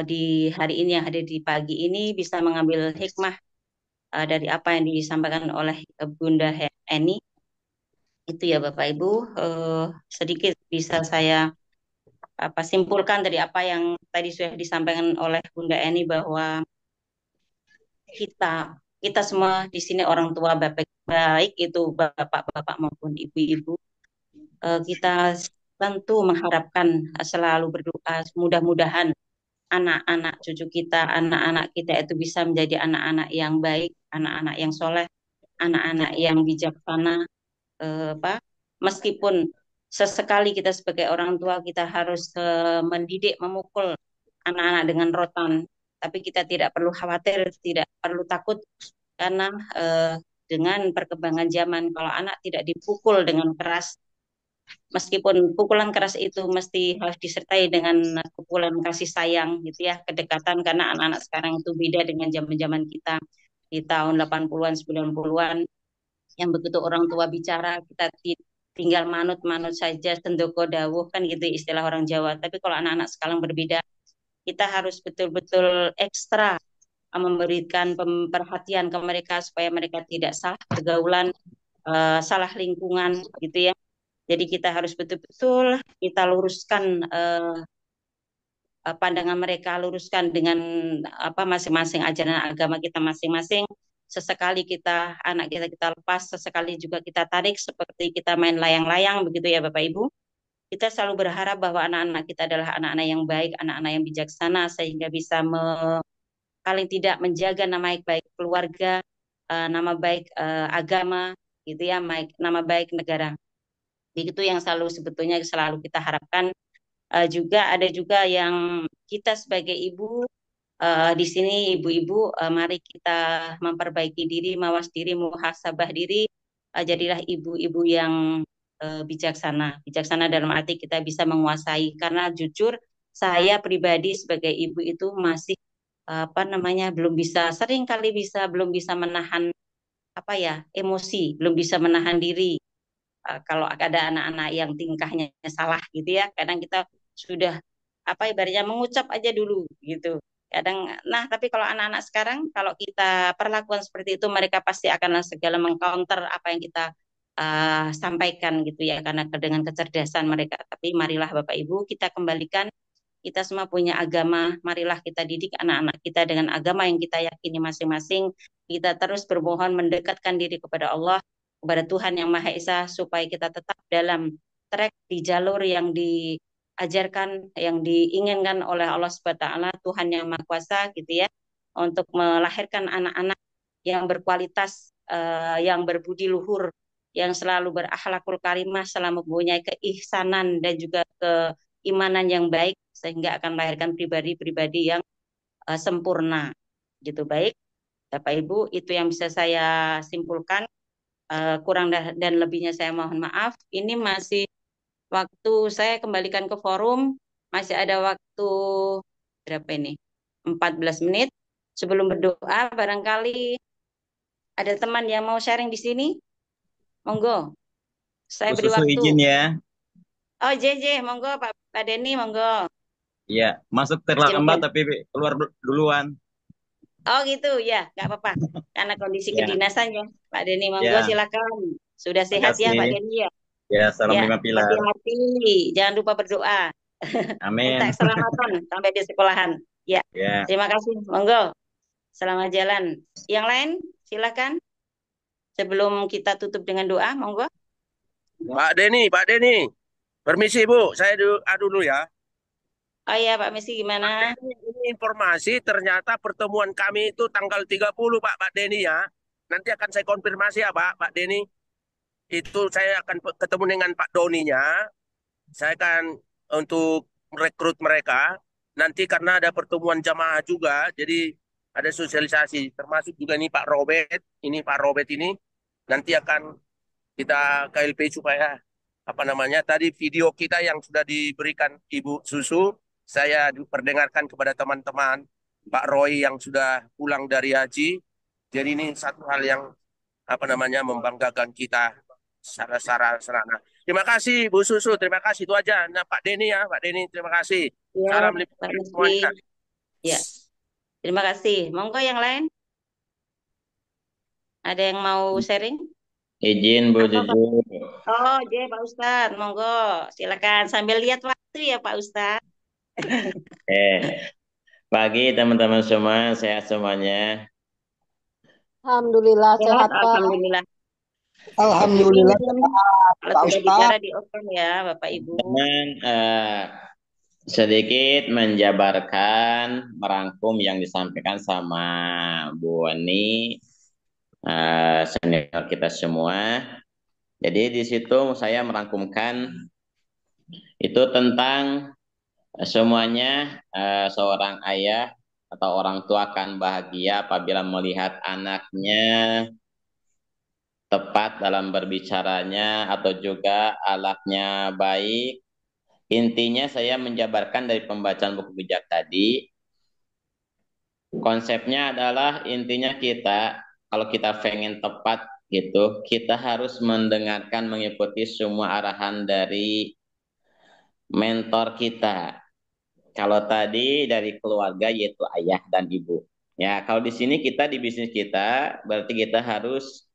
di hari ini yang hadir di pagi ini bisa mengambil hikmah dari apa yang disampaikan oleh Bunda Eni. Itu ya Bapak Ibu, sedikit bisa saya simpulkan dari apa yang tadi sudah disampaikan oleh Bunda Eni, bahwa kita semua di sini orang tua, baik itu bapak-bapak maupun ibu-ibu, kita tentu mengharapkan, selalu berdoa mudah-mudahan anak-anak cucu kita, anak-anak kita itu bisa menjadi anak-anak yang baik, anak-anak yang soleh, anak-anak yang bijaksana. Meskipun sesekali kita sebagai orang tua kita harus mendidik, memukul anak-anak dengan rotan, Tapi kita tidak perlu khawatir, tidak perlu takut karena dengan perkembangan zaman kalau anak tidak dipukul dengan keras, meskipun pukulan keras itu mesti harus disertai dengan pukulan kasih sayang gitu ya, kedekatan, karena anak-anak sekarang itu beda dengan zaman-zaman kita di tahun 80-an 90-an, yang begitu orang tua bicara kita tinggal manut-manut saja, sendoko dawuh kan gitu istilah orang Jawa. Tapi kalau anak-anak sekarang berbeda, kita harus betul-betul ekstra memberikan perhatian ke mereka supaya mereka tidak salah pergaulan, salah lingkungan gitu ya. Jadi kita harus betul-betul kita luruskan pandangan mereka, luruskan dengan apa masing-masing ajaran agama kita masing-masing. Sesekali kita anak kita lepas, sesekali juga kita tarik seperti kita main layang-layang begitu ya Bapak Ibu. Kita selalu berharap bahwa anak-anak kita adalah anak-anak yang baik, anak-anak yang bijaksana sehingga bisa paling tidak menjaga nama baik keluarga, nama baik agama gitu ya, nama baik negara. Begitu yang sebetulnya selalu kita harapkan. Juga ada juga yang kita sebagai ibu di sini ibu-ibu, mari kita memperbaiki diri, mawas diri, muhasabah diri, jadilah ibu-ibu yang bijaksana. Bijaksana dalam arti kita bisa menguasai, karena jujur saya pribadi sebagai ibu itu masih belum bisa, sering kali belum bisa menahan emosi, belum bisa menahan diri. Kalau ada anak-anak yang tingkahnya salah gitu ya, kadang kita sudah ibaratnya mengucap aja dulu gitu. Tapi kalau anak-anak sekarang, kalau kita perlakuan seperti itu, mereka pasti akan segala mengcounter apa yang kita sampaikan gitu ya, karena dengan kecerdasan mereka. Tapi marilah Bapak Ibu kita kembalikan, kita semua punya agama, marilah kita didik anak-anak kita dengan agama yang kita yakini masing-masing. Kita terus bermohon mendekatkan diri kepada Allah, kepada Tuhan Yang Maha Esa, supaya kita tetap dalam track di jalur yang diajarkan, yang diinginkan oleh Allah Subhanahu wa taala, Tuhan Yang Maha Kuasa gitu ya, untuk melahirkan anak-anak yang berkualitas, yang berbudi luhur, yang selalu berakhlakul karimah, selalu mempunyai keihsanan dan juga keimanan yang baik, sehingga akan melahirkan pribadi-pribadi yang sempurna gitu. Baik Bapak Ibu, itu yang bisa saya simpulkan. Kurang dan lebihnya saya mohon maaf. Ini masih waktu saya kembalikan ke forum, masih ada waktu berapa ini? 14 menit. Sebelum berdoa, barangkali ada teman yang mau sharing di sini. Monggo. Saya beri waktu. izin ya. Oh, JJ, monggo Pak Denny, monggo. Iya, masuk terlambat tapi keluar duluan. Oh gitu ya, nggak apa-apa. Karena kondisi Ya. kedinasan ya, Pak Denny, monggo Ya. silakan. Sudah sehat ya Pak Denny ya? Ya, salam Ya, lima pilar. hati-hati, jangan lupa berdoa. Amin. Minta keselamatan sampai di sekolahan. Ya, Ya. terima kasih. Monggo, selamat jalan. Yang lain, silakan. Sebelum kita tutup dengan doa, monggo. Pak Denny, permisi Bu, saya dulu ya. Oh iya Pak Messi, gimana? Ini informasi ternyata pertemuan kami itu tanggal 30 Pak Denny ya. Nanti akan saya konfirmasi ya Pak Denny. Itu saya akan ketemu dengan Pak Doninya. Saya akan untuk merekrut mereka. Nanti karena ada pertemuan jamaah juga, jadi ada sosialisasi. Termasuk juga nih Pak Robert. Ini Pak Robert ini nanti akan kita KLP supaya tadi video kita yang sudah diberikan Ibu Susu, saya perdengarkan kepada teman-teman Pak Roy yang sudah pulang dari haji. Jadi ini satu hal yang membanggakan kita secara serana. Terima kasih Bu Susu, terima kasih itu aja. Nah Pak Denny ya, Pak Denny terima kasih. Ya, Salam Pak semuanya. Ya, terima kasih. Monggo yang lain. Ada yang mau sharing? Izin Bu Juju. Oh, Pak Ustadz, monggo, silakan sambil lihat waktu ya Pak Ustadz. Pagi teman-teman semua, sehat semuanya. Alhamdulillah sehat Pak. Alhamdulillah. Alhamdulillah. Kalau sudah bicara di open ya Bapak Ibu. Teman sedikit menjabarkan, merangkum yang disampaikan sama Bu Wani, senior kita semua. Jadi di situ saya merangkumkan itu tentang semuanya seorang ayah atau orang tua akan bahagia apabila melihat anaknya tepat dalam berbicaranya atau juga alaknya baik. Intinya saya menjabarkan dari pembacaan buku bijak tadi, konsepnya adalah intinya kita, kalau kita pengen tepat gitu, kita harus mendengarkan, mengikuti semua arahan dari mentor kita. Kalau tadi dari keluarga yaitu ayah dan ibu. Ya, kalau di sini kita di bisnis kita, berarti kita harus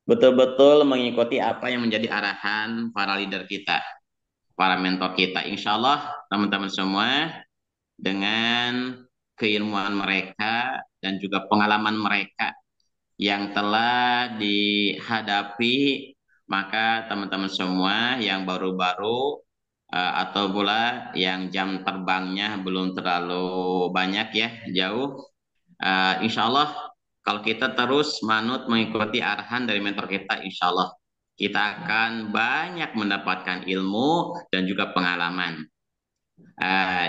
betul-betul mengikuti apa yang menjadi arahan para leader kita, para mentor kita. Insya Allah teman-teman semua dengan keilmuan mereka dan juga pengalaman mereka yang telah dihadapi, maka teman-teman semua yang baru-baru atau pula yang jam terbangnya belum terlalu banyak ya, jauh, insya Allah kalau kita terus manut mengikuti arahan dari mentor kita, insya Allah kita akan banyak mendapatkan ilmu dan juga pengalaman.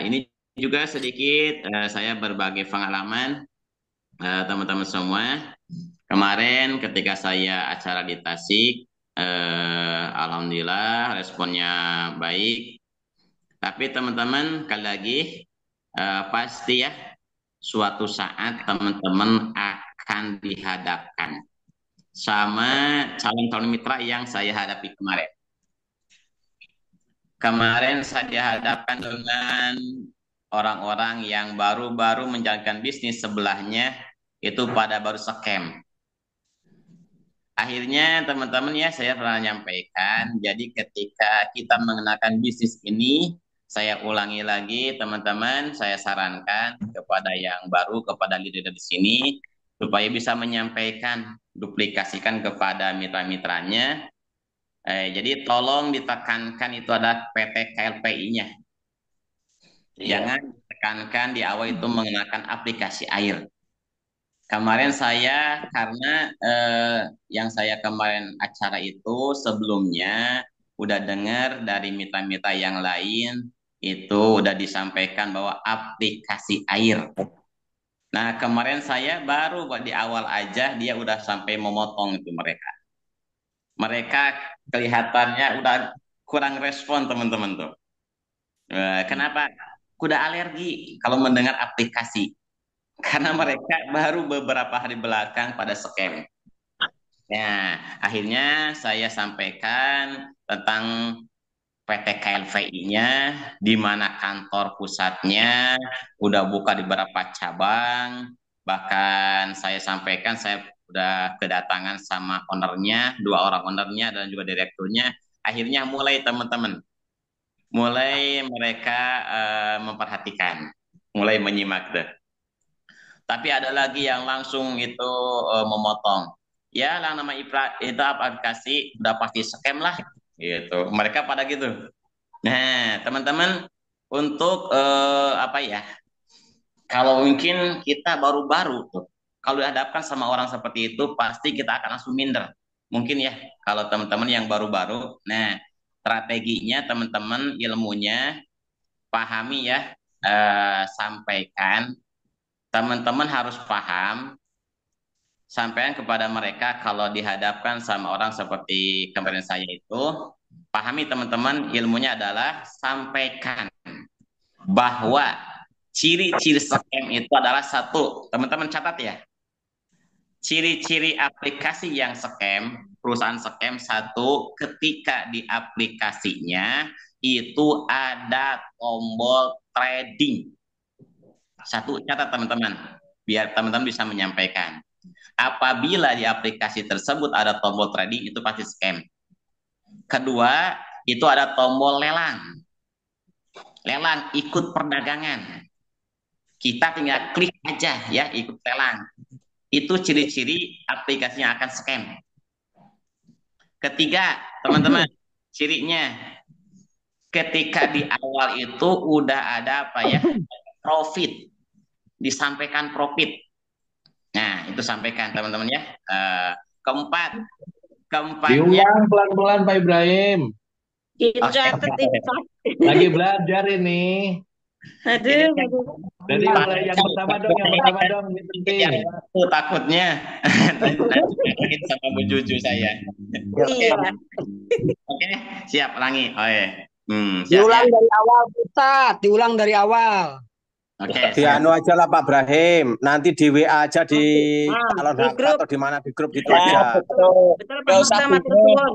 Ini juga sedikit saya berbagi pengalaman teman-teman semua. Kemarin ketika saya acara di Tasik, alhamdulillah responnya baik. Tapi teman-teman sekali lagi pasti ya suatu saat teman-teman akan dihadapkan sama calon-calon mitra yang saya hadapi kemarin. Kemarin saya dihadapkan dengan orang-orang yang baru-baru menjalankan bisnis sebelahnya, itu pada baru scam. Akhirnya teman-teman ya saya pernah menyampaikan, jadi ketika kita mengenalkan bisnis ini, saya ulangi lagi teman-teman, saya sarankan kepada yang baru, kepada leader di sini, supaya bisa menyampaikan, duplikasikan kepada mitra-mitranya. Jadi tolong ditekankan itu ada PT KLPI-nya. Jangan ditekankan di awal itu mengenakan aplikasi air. Kemarin saya karena yang saya kemarin acara itu sebelumnya udah dengar dari mitra-mitra yang lain itu udah disampaikan bahwa aplikasi air. Nah kemarin saya baru di awal aja dia udah sampai memotong itu mereka. Mereka kelihatannya udah kurang respon teman-teman tuh. Kenapa? Udah alergi kalau mendengar aplikasi. Karena mereka baru beberapa hari belakang pada scam. Nah, akhirnya saya sampaikan tentang PT KLVI-nya, di mana kantor pusatnya, udah buka di beberapa cabang. Bahkan saya sampaikan saya udah kedatangan sama ownernya, 2 orang ownernya dan juga direkturnya. Akhirnya mulai teman-teman, mulai mereka memperhatikan, mulai menyimak deh. Tapi ada lagi yang langsung itu memotong. Ya, lah nama itu aplikasi udah pasti scam lah, gitu. Mereka pada gitu. Nah, teman-teman, untuk apa ya? Kalau mungkin kita baru-baru tuh, kalau dihadapkan sama orang seperti itu, pasti kita akan langsung minder. Mungkin ya, kalau teman-teman yang baru-baru, nah strateginya teman-teman ilmunya pahami ya, sampaikan. Teman-teman harus paham, sampaikan kepada mereka kalau dihadapkan sama orang seperti kemarin saya itu, pahami teman-teman ilmunya adalah sampaikan bahwa ciri-ciri scam itu adalah satu, teman-teman catat ya, ciri-ciri aplikasi yang scam, perusahaan scam satu, ketika di aplikasinya itu ada tombol trading. Satu, catat teman-teman, biar teman-teman bisa menyampaikan. Apabila di aplikasi tersebut ada tombol trading, itu pasti scam. Kedua, itu ada tombol lelang. Lelang, ikut perdagangan. Kita tinggal klik aja ya, ikut lelang. Itu ciri-ciri aplikasinya akan scam. Ketiga, teman-teman, cirinya ketika di awal itu udah ada apa ya, profit. Disampaikan profit. Nah, itu sampaikan teman-teman ya. Keempatnya diulang pelan-pelan Pak Ibrahim. Itu catat itu. Lagi belajar ini. Aduh, kan aduh. Jadi mulai yang pertama dong, yang pertama dong, ini penting. yang itu takutnya nanti marahin sama Bu Juju saya. Iya. Oke, siap Langi. Oh ya. Siap Diulang ya. dari awal, Ustaz. Diulang dari awal. Oke, Di siap. anu aja lah Pak Ibrahim. Nanti di WA aja di calon Di hak grup. atau di mana di grup gitu Ya, aja. betul. Betul Nggak Pak usah Mokta, di matur grup. suwun.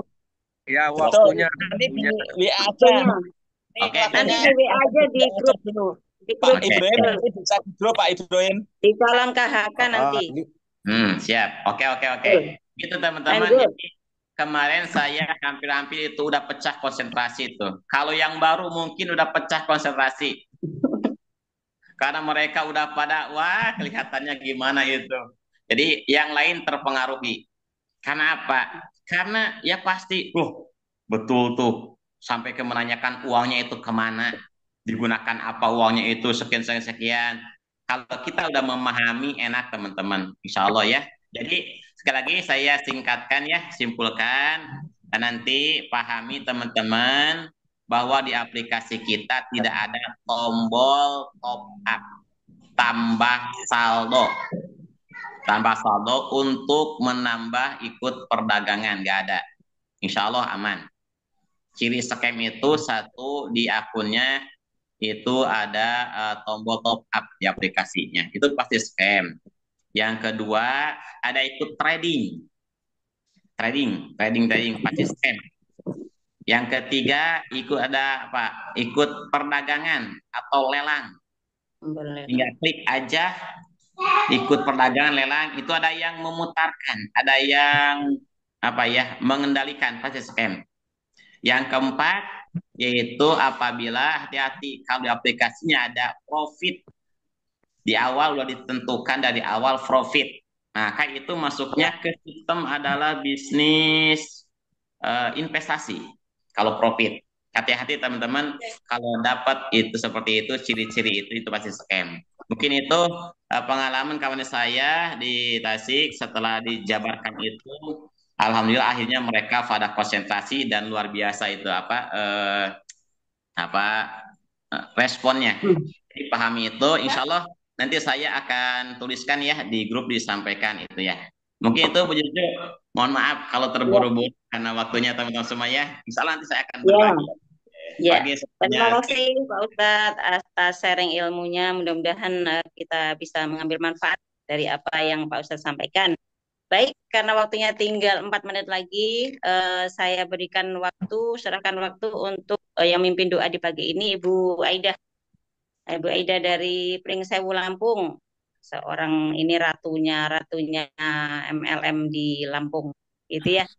Ya, Betul. waktunya. Nanti di WA aja. Waktunya. Oke, Nanti kita di WA aja di grup dulu. Di grup. Pak Ibrahim nanti bisa di grup Pak Ibrahim. Di calon KHK nanti. Siap. Oke. Gitu teman-teman. Lanjut. Jadi kemarin saya hampir-hampir itu udah pecah konsentrasi itu. Kalau yang baru mungkin udah pecah konsentrasi. Karena mereka udah pada, wah kelihatannya gimana itu. Jadi yang lain terpengaruhi. Karena apa? Karena ya pasti, betul tuh. Sampai ke menanyakan uangnya itu kemana. Digunakan apa uangnya itu, sekian. Kalau kita udah memahami, enak teman-teman. Insya Allah ya. Jadi sekali lagi saya singkatkan ya, simpulkan. Dan nanti pahami teman-teman bahwa di aplikasi kita tidak ada tombol top up, tambah saldo untuk menambah ikut perdagangan, nggak ada. Insya Allah aman. Ciri scam itu satu, di akunnya itu ada tombol top up di aplikasinya, itu pasti scam. Yang kedua ada ikut trading pasti scam. Yang ketiga ikut perdagangan atau lelang. Tinggal klik aja ikut perdagangan lelang, itu ada yang memutarkan, ada yang mengendalikan, pasti scam. Yang keempat yaitu apabila hati-hati kalau di aplikasinya ada profit di awal, udah ditentukan dari awal profit. Nah, kayak itu masuknya ke sistem adalah bisnis investasi. Kalau profit, hati-hati teman-teman, kalau dapat itu seperti itu, ciri-ciri itu pasti scam. Mungkin itu pengalaman kawan saya di Tasik setelah dijabarkan itu, alhamdulillah akhirnya mereka pada konsentrasi dan luar biasa itu responnya. Jadi pahami itu, insya Allah nanti saya akan tuliskan ya di grup, disampaikan itu ya. Mungkin itu Bu Juju, mohon maaf kalau terburu-buru karena waktunya teman-teman semua ya. Insya Allah nanti saya akan berbagi. Ya. Terima kasih Pak Ustadz atas sharing ilmunya. Mudah-mudahan kita bisa mengambil manfaat dari apa yang Pak Ustadz sampaikan. Baik, karena waktunya tinggal 4 menit lagi, saya serahkan waktu untuk yang mimpin doa di pagi ini, Ibu Aida. Ibu Aida dari Pringsewu Lampung, seorang ini ratunya MLM di Lampung, gitu ya,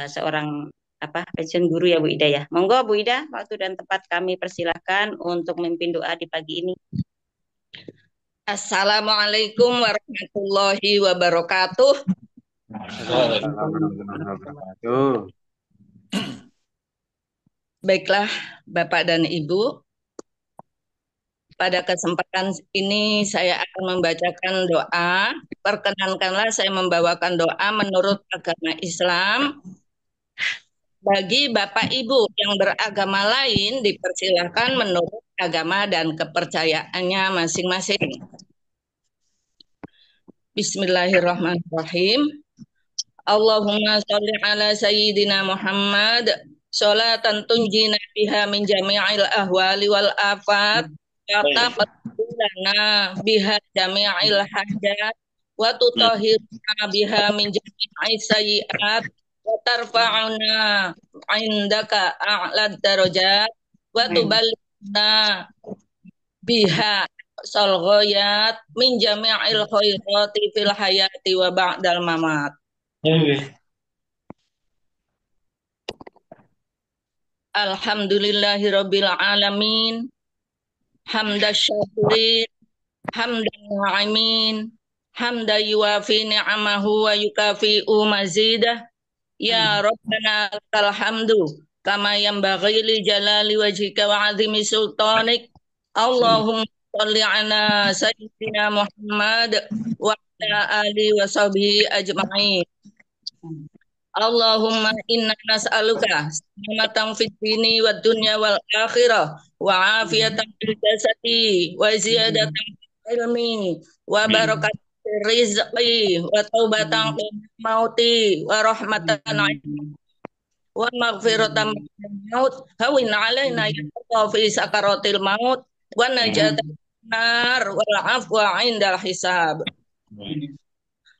seorang pensiun guru ya Bu Ida ya. Monggo Bu Ida, waktu dan tempat kami persilahkan untuk memimpin doa di pagi ini. Assalamualaikum warahmatullahi wabarakatuh. Baiklah Bapak dan Ibu, pada kesempatan ini saya akan membacakan doa. Perkenankanlah saya membawakan doa menurut agama Islam. Bagi Bapak Ibu yang beragama lain dipersilahkan menurut agama dan kepercayaannya masing-masing. Bismillahirrahmanirrahim. Allahumma sholli ala sayyidina Muhammad sholatan tunjina biha min jami'il ahwali wal afat wa taqaddana biha jami'il hajat wa tutahhirna biha min jami'is sayyi'at wa tarfa'una indaka a'lad darajat wa tuballighna biha salghayat min jami'il khairati fil hayati wa ba'dal mamat. Alhamdulillahirabbil alamin, hamdasyakirin, hamdan na'imin, hamda yuwafi ni'amahu wa yukafi'u mazidah. Ya Rabbana lakal hamdu kama yanbaghi li jalali wajhika wa 'azimi sultanik. Allahumma sholli ala sayyidina Muhammad wa ala alihi wa sahbihi ajma'in. Allahumma inna nas'aluka salamatan fid dini wad dunya wal akhirah wa afiyatan fil jasadi wa ziyadatan fil ilmi wa barakatan fil rizqi wa taubatan fil mauti wa rahmatan wa maghfiratan minal maut hawin alaina ya Allah fi sakaratil maut wa najatan nar wal afwa indal hisab.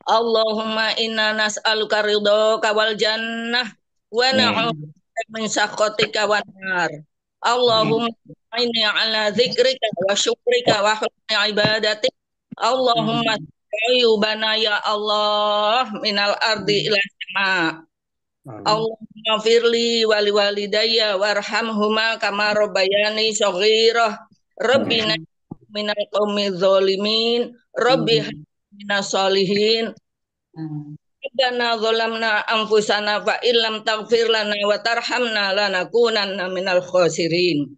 Allahumma inna nas'aluka ridhaka wal jannah wa na'udzubika min sakhatika wan nar. Allahumma inni ala dzikrika wa syukrika wa husni ibadatik. Allahumma ayyubana ya Allah minal ardi ila sama. Allahumma firli wali walidayya warhamhuma kama rabbayani shaghirah. Rabbina minal qaumi dzalimin. Rabbi minas solihin. Rabbana zalamna anfusana fa illam taghfir lana wa tarhamna lanakunanna minal khasirin.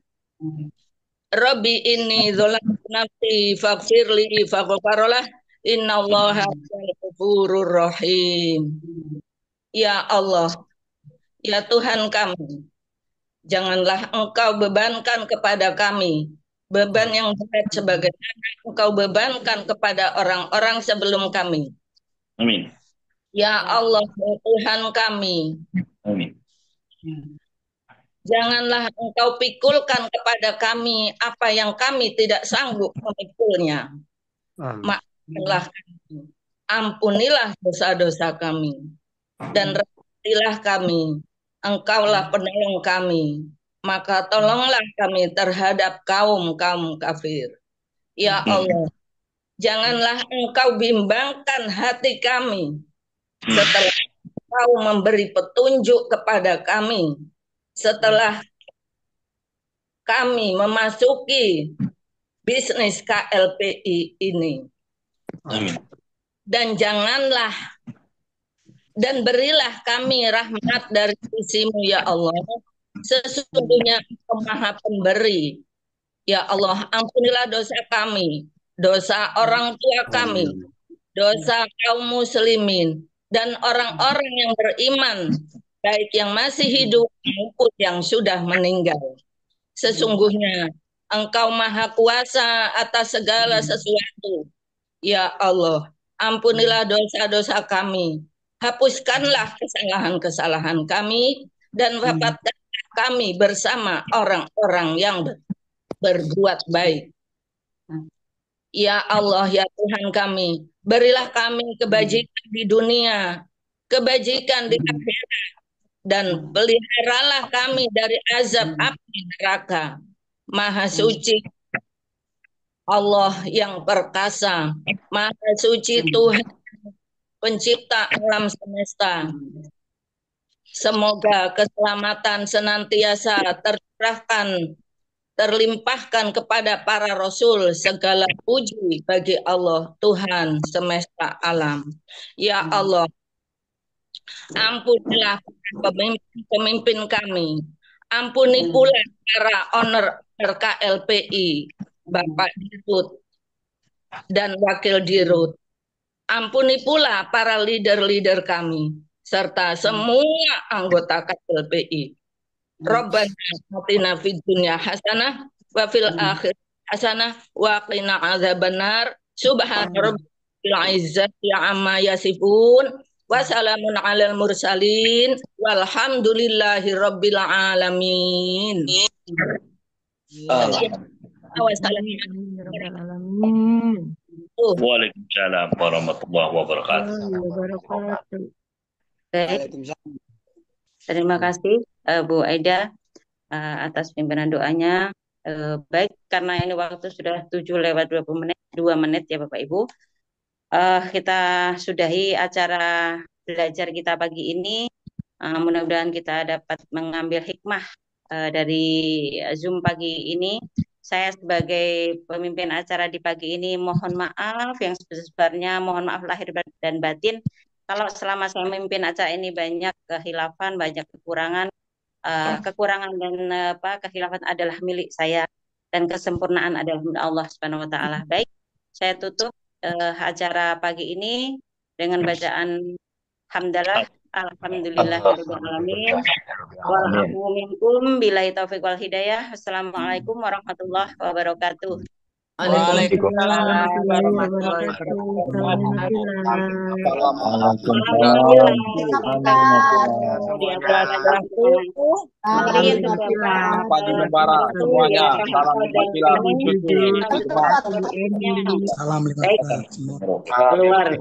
Rabbi inni zalamtu nafsi faghfirli faghfaralah innallaha ghafurur rahim. Ya Allah, ya Tuhan kami, janganlah Engkau bebankan kepada kami beban yang berat sebagaimana Engkau bebankan kepada orang-orang sebelum kami. Amin. Ya Allah, ya Tuhan kami, Amin. janganlah Engkau pikulkan kepada kami apa yang kami tidak sanggup memikulnya. Maafkanlah kami, ampunilah dosa-dosa kami, dan rahmatilah kami. Engkaulah penolong kami, maka tolonglah kami terhadap kaum-kaum kafir. Ya Allah, janganlah Engkau bimbangkan hati kami setelah Engkau memberi petunjuk kepada kami, setelah kami memasuki bisnis KLPI ini. Amin. Dan janganlah dan berilah kami rahmat dari sisi-Mu ya Allah. Sesungguhnya Engkau Maha Pemberi. Ya Allah, ampunilah dosa kami, dosa orang tua kami, dosa kaum muslimin, dan orang-orang yang beriman, baik yang masih hidup maupun yang sudah meninggal. Sesungguhnya Engkau Maha Kuasa atas segala sesuatu. Ya Allah, ampunilah dosa-dosa kami. Hapuskanlah kesalahan-kesalahan kami dan wafatkanlah kami bersama orang-orang yang berbuat baik. Ya Allah, ya Tuhan kami, berilah kami kebajikan di dunia, kebajikan di akhirat, dan peliharalah kami dari azab api neraka. Maha suci Allah yang perkasa, Maha suci Tuhan pencipta alam semesta. Semoga keselamatan senantiasa tercurahkan, terlimpahkan kepada para rasul. Segala puji bagi Allah, Tuhan semesta alam. Ya Allah, ampunilah pemimpin kami. Ampuni pula para owner KLPI, Bapak Dirut dan Wakil Dirut. Ampuni pula para leader-leader kami, serta semua anggota KLPI. Rabbana atina fid dunya hasanah wa fil akhirati hasanah wa qina adzabannar. Subhana rabbil izzati amma yasifun wa salamun alal mursalin walhamdulillahi rabbil alamin. Waalaikumsalam warahmatullahi wabarakatuh. Baik. Terima kasih Bu Aida atas pimpinan doanya. Baik, karena ini waktu sudah 7:20 2 menit ya Bapak Ibu. Kita sudahi acara belajar kita pagi ini. Mudah-mudahan kita dapat mengambil hikmah dari Zoom pagi ini. Saya sebagai pemimpin acara di pagi ini mohon maaf yang sebesar-besarnya, mohon maaf lahir dan batin kalau selama saya memimpin acara ini banyak kehilafan, banyak kekurangan. Kekurangan dan kehilafan adalah milik saya dan kesempurnaan adalah milik Allah Subhanahu wa taala. Baik, saya tutup acara pagi ini dengan bacaan hamdalah Alhamdulillahirabbil alamin. Wal afu minkum billahi taufiq wal hidayah. Assalamualaikum warahmatullahi wabarakatuh. Waalaikumsalam warahmatullahi warahmatullahi Pagi membara semuanya. Salam Bakila. Salam keluar.